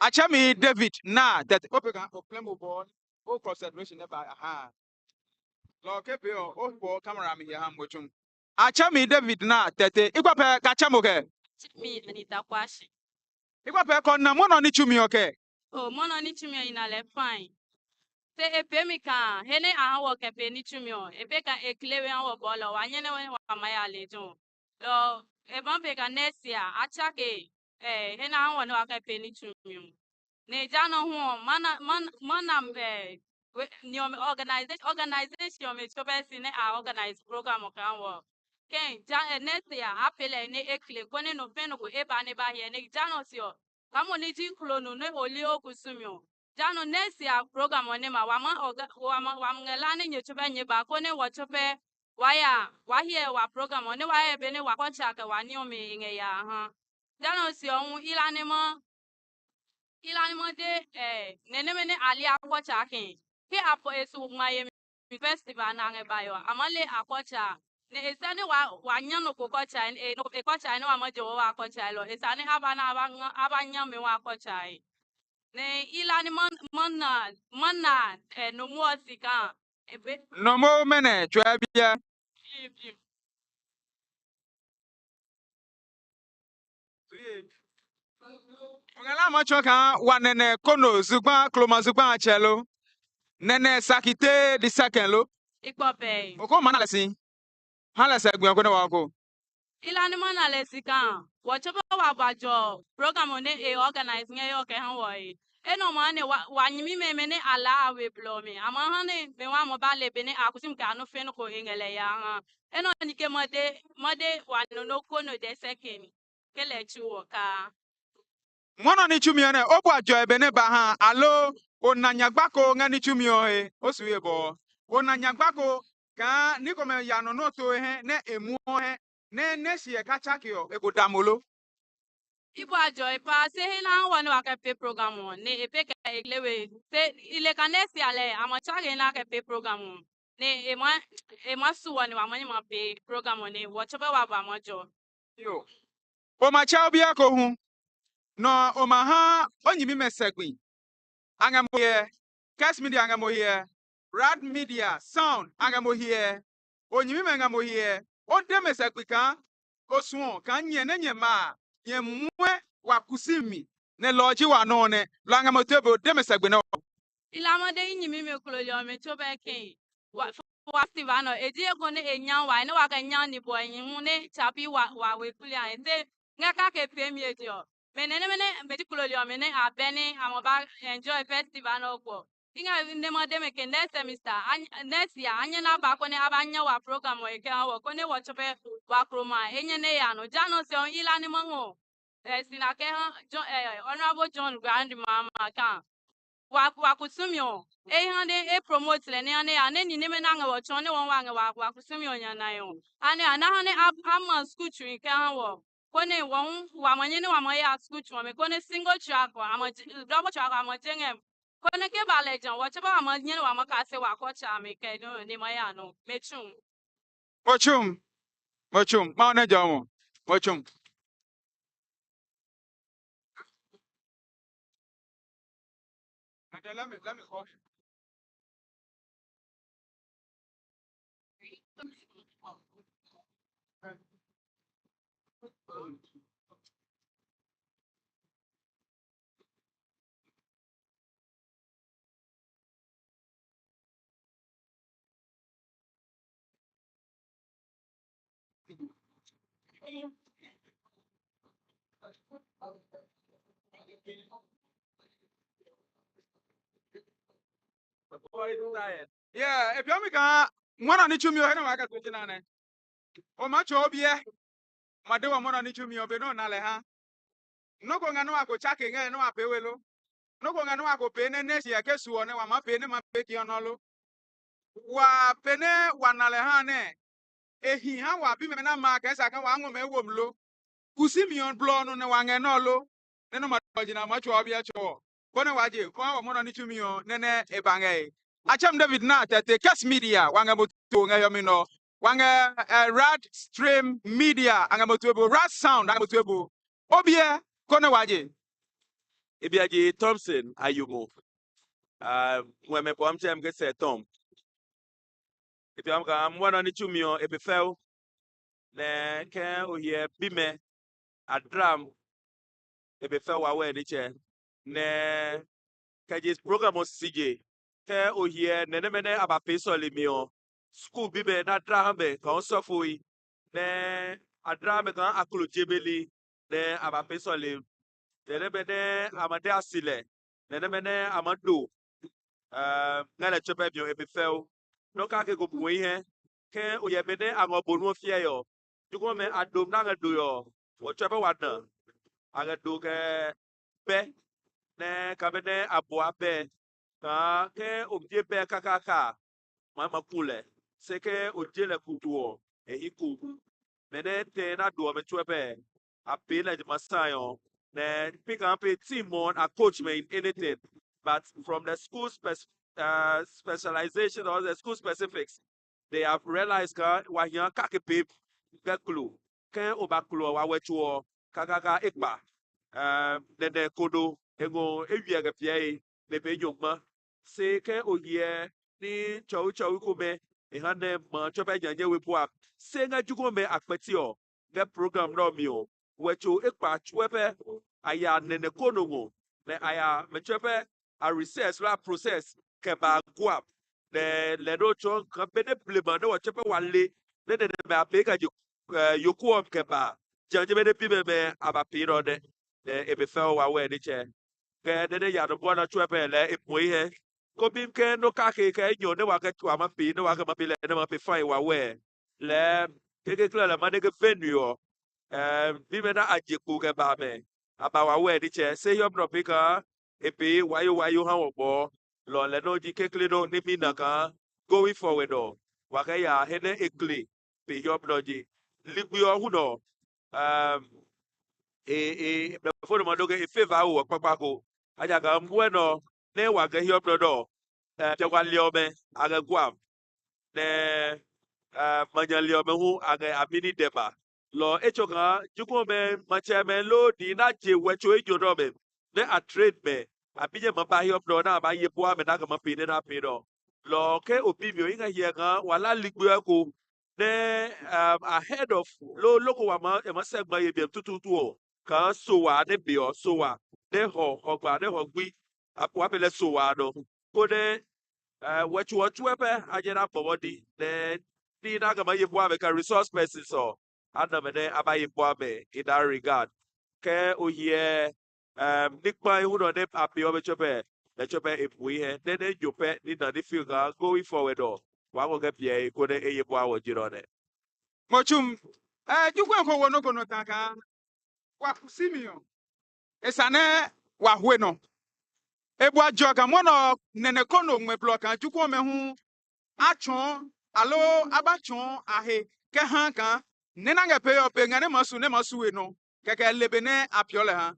Achami David na that open o plemo board o consideration never aha lo kepe o bo camera me here ham mochum Achami David na tete igwape ka chamo ke Me Anita Kwashi. igwape ko na mo no ni chumi oke Oh, mono ni chumio inale fine. Se epe mi ka hene aha wo kepe ni chumio. Epe ka eklewe awo bolo wanyene wa maya lejon. Lo eban pe ka nesia achake hene aha wo no wa kepe ni chumio. Ne jano huo mana ni organization me chobe sine a organize program kan wo. ken next year apele ne ekle kone no feno ko eba ne ba here ne jano sio kamo ni ji klono ne oli okusumio jano next year program one ma wa ngela ne nyochobe nye ba kone wachope wa here wa program one wa ebe ne wa kwacha ka wa ni o me nge ya ha jano sio ilani mo de nene mene ali akwacha ken ke apo esu Ngmayem Festiival na nge bayo amale akwacha ne esane wa nyano ko kwacha no e kwacha ne wa majo wa kwacha lo esane abana abanya me wa kwacha ne ilani manna no mo sika ebe No mo mene chwabia. Ngala mo choka wanene kono zugba kloma zugba chelo. Nene sakite di sakenlo. ikpope Oko mana lesi. Hala segbe ko na wako. ilani mana le sika wachoba wa bajo program ne e organize nge yo ke han wo eno ma ne wa nyimi me ne ala awe blo me ama ha ne me wa mo ba le be ne akusim ka no fe no ko engele ya ha eno ni ke mode wa no ko no de sekeni ke le chuo ka Mono ni chumione obo ajo ebe ne ba ha alo onanyagbako ngani chumio he osuye bo. Onanyagbako ka nikome ya no noto he ne emu he ne nesie kachakio ego damolo. ibo ajo pa se he na wa no ka pe program ne e pe ka eklewe se ile ka nesi ale ama chage na ka pe program ne e ma su wa ni wa ma pe program ne wo choba wa ba mojo Yo. O ma cha obi akohu. No o ma ha onyimi mesegbi. Angamo here. Cast media angamo here. Rad media sound angamo here. Onyimi mengamo here. O de mesegbi kan osuon kan nye ne nye ma. Ye mwe wa kusimi. Ne loji wa no ne. Lo angamo tebe o de mesegbi no. ilamode nyimi me kololi me choba ken wa stivano eji ego ne enya wa ne wa ka nya ni boy yin ne chapi wa we kuli an te nga ka ke pemi ejo menene me ti kololi me ne abeni amoba enjoy festival no go inga ne mo de me ken next semester next year anya na ba ko ne abanya wa program we kan wo ko ne wo chobe wa kroma enye ne ya no jano se on ila ni mango sinake ha honorable John Grand mama kan wa kusumio hande e promote le ne ane ane ni me na ngawo chon ne won wa ngawa wa kusumio nya na yo ane ana hane ama school tree ka ha wo kone won wa manye ne wa mo ya school tree me kone single track wa ama double track ama jengem kone ke ba le jan wo cheba ama nye wa ma ka se wa ko cha me ke no ne ma ya no mechum Mochum. Ma ne jamu. Mochum. Let me call. Yeah, if you make a one on each of you, I don't like it. O ma chobie. Madewa mona ni chumi obeno na le ha. No go ngano ako chake nge no apewelo. No go ngano ako pene nesi ya kesu one wa ma pene ma peki onolo. Wa pene wa na le ha ne. Ehi ha wa bi me na ma ka esa ka wa ngo me wom lo. Kusi mi on blo no ne wa nge no lo. Ne no ma jina ma chobie cho. Kone waje ko wa mona ni chumi o ne ne e bangai. Acham David na tete cast media wa nge mo to nge yo mi no. Wange rad stream media angamotuebo rad sound angamotuebo obie kone waje Ebiaji Thompson Ayumo. Mweme po amche mgese Tom. Ebi amka mwana ni chumio ebefeu ne ke oye bime adram ebefeu wawe ni che ne kajis program o CJ ke oye nenemene abapeso limio school bibe na drambe kan sofui ne adrambe kan akulu jebeli ne abapeso lim nenemene amade asile nenemene amado ngale chope bio ebefeu no ka ke go buwe ihe ke oyebede angobonu fie yo juko me adom na ga do yo wo chepe wadna aga do ke be ne kabene aboa be ka ke obje be kakaka mama kule seke odje le kutuo e iku mene te na do me chwebe a pe na masayo ne pick up a team on a coach me in anything but from the school specialization or the school specifics they have realized ka wa yan ka ke pe ke klu ke obaklu wa wechuo kakaka ikpa nene kodo ego ewie ga pie le be yoma se ke oye ni chow kome ehane ma chope nyanye wepu a se nga juko me akpeti o the program no mi o wecho ekpa chwepe aya nene kono mo ne aya me chope a recess la process ke ba guap le do chon ka bene blema no chope wale ne me apeka yoku ke ba janje bene pibe me abapiro de ebe fell wa we ni che ke de ya do bona chwepe le ipoihe ko bim ke no ka ke nyo ne wa ke twa ma pi ne wa ke ma pi le ne ma pi fai wa we le ke kla la ma ne ke venue bi me na ajeku ke ba me aba wa we ni che se yo bro pi ka epi wayo ha wo bo lo le no ji ke kle no ni mi na ka going forward o wa ke ya he ne ekle pi yo bro ji ligbi o hu no before ma doge favor wo papako aja ga bueno ne wa ga hio brodo je kwa liome aga gwam ne manya liome hu aga amini deba lo echoga juko me mache me lo di na je wecho ejodo me ne a trade me abije ma ba hio brodo na ba ye bua me na ga ma pi ne na pi do lo ke obi mi o inga hie ga wala ligbu ako ne ahead of lo loko wa ma e ma segba ye bi tututu o ka sowa ne bio sowa ne ho gba ne ho gbi akwa bele sowa no ko ne wechu ebe ajena bobodi ne ni na ga ma ye bua be ka resource person so ana me ne abaye bua me in that regard ke ohie nikpa hu no ne apio be chope le chope epu ihe ne ne jope ni na ni feel ga going forward o wa go get pie ko ne eye bua wo jiro ne Mochum, jukwa ko wono kono taka wa kusimio. Esane wa hweno. Ebu ajoga mono nene kono mwe bloka jukwa me hu achon alo abachon ahe ke hanka nena nge pe yo pe ngane masu we no keke lebene apiole ha.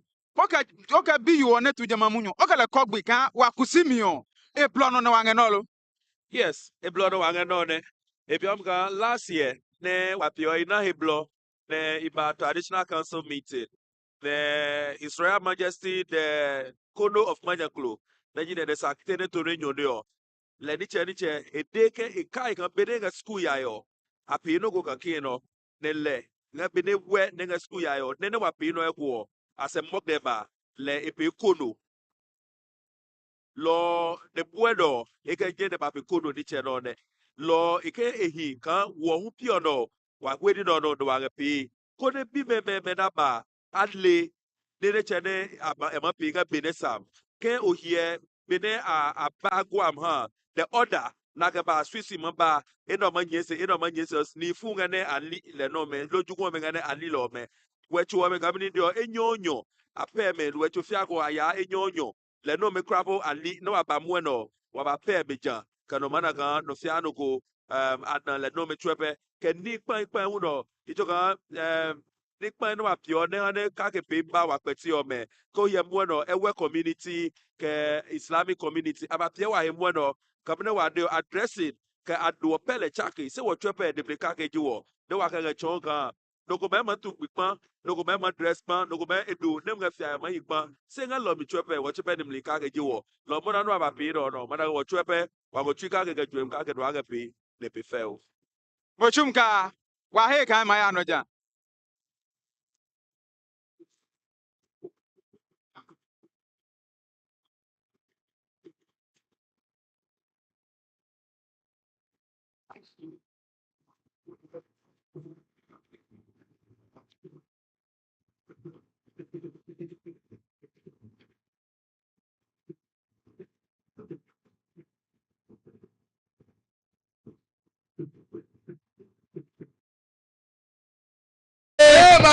Oka bi yo ne tu jama munyo. Oka le kogbi ka wa kusimio. E plono na wange nolo. yes eblo no wange no ne ebiom ga last year ne wapio ina heblo ne iba traditional council meeting the His Royal Majesty the Kono of Manjaklo na jide de sakte to renyo de le niche edeke ikai kan bene ga school ya yo api no go ka kino ne le na bene we ne ga school ya yo ne ne wapi no ekwo asem mokdeba le epe kono lo de puedo eke je de papi kono niche no ne lo ike ehi kan wo hu pio no wa kwedi no wa ga pi ko ne bi me na ba adle ne chene aba ema pi ga bene sam ke ohie bene a baguam ha the order na ga ba swisi mo ba eno ma nyese ni fu nga ne ali le no me loju ko me nga ne ali lo me wechu wa me ga bini dio enyonyo ape me wechu fiago aya enyonyo le no me krabo ali no abamu no wa ba pe beja kano mana ga no fiano go adna le no me trepe ke ni pan hu no ijoga ni pan no apio ne ka ke pe ba wa peti o me ko ye mu no ewe community ke islamic community abapie wa he mu no kabne wa de addressing ke ado pele chake se wo trepe de ka ke jiwo de wa ka ga chonga no go me tu pipan no go me dress pan no go me edo nem ga fia ma yipan se nga lo mi trepe wo trepe de mlika ke jiwo lo mo na no abapi no mana wo trepe wa go twika ke ga dwem ka ke do ga pe le pe feo Mochum ka wa he ka ma ya no ja.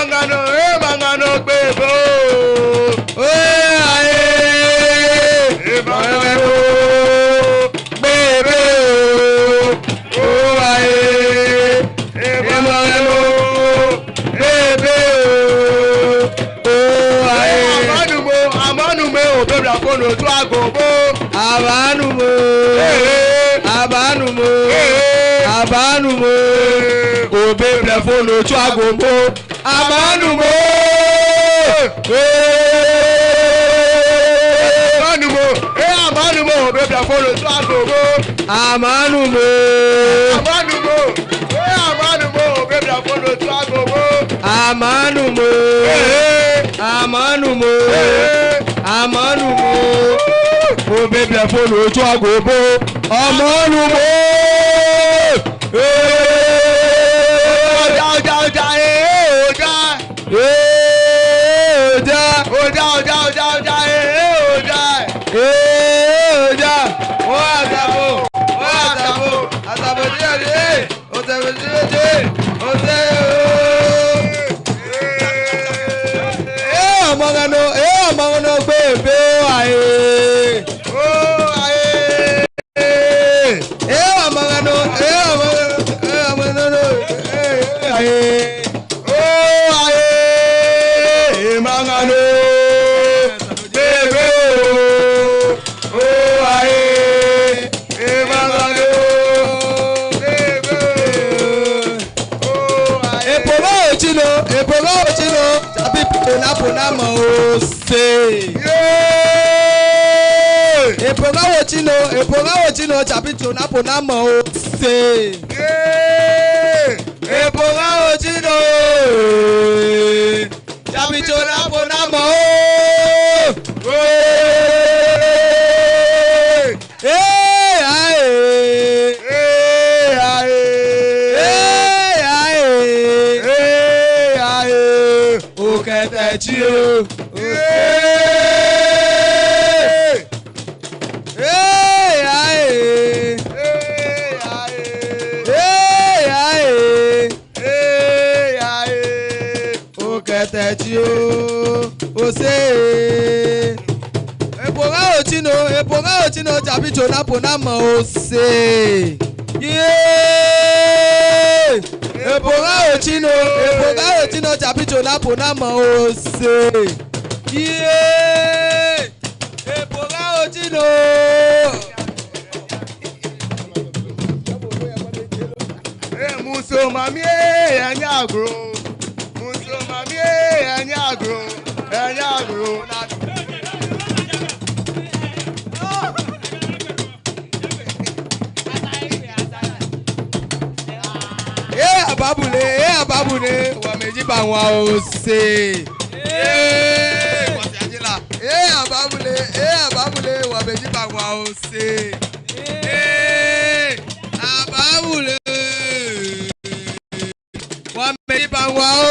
mangano bebo. Oh aye. Mangano bebo. Oh aye. Mangano bebo. Oh aye. Amanu me o bebra fono to agobo. Abanu mo. Obe plafon otu agombo. Amanu mo. Obe plafon otu agombo. Amanu mo. Obe plafon otu agombo. Amanu mo. Obe plafon otu agombo. Amanu mo. Epogawotino chapito napo nama o se. Epogawotino chapito napo nama o. Epogawotino chapito napo nama o se. Epogawotino chapito napo nama o se. Epogawotino. Muso mami anyagro. Muso mami anyagro. Ababule wa meji ba wa o se. Ababule wa meji ba wa o se. Ababule wa meji ba wa o.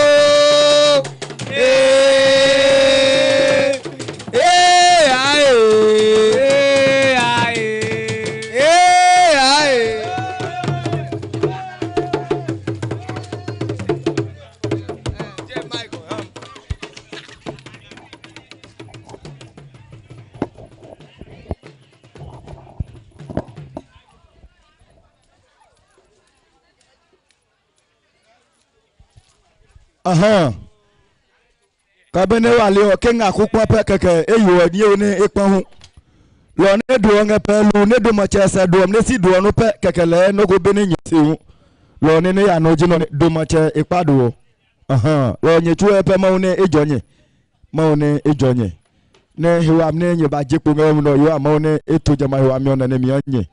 Kabene wale o kenga kukwa pe keke eyo ni one epon hu lo ne do nge pe lu ne do ma chese do ne si do no pe keke le no go bene nyisi hu lo ne ya no jino do ma che ipado lo nyetu e pe ma one ejonye ne hiwa mne nye ba jepo nge no yo ama one eto jama hiwa mi ona ne mi anye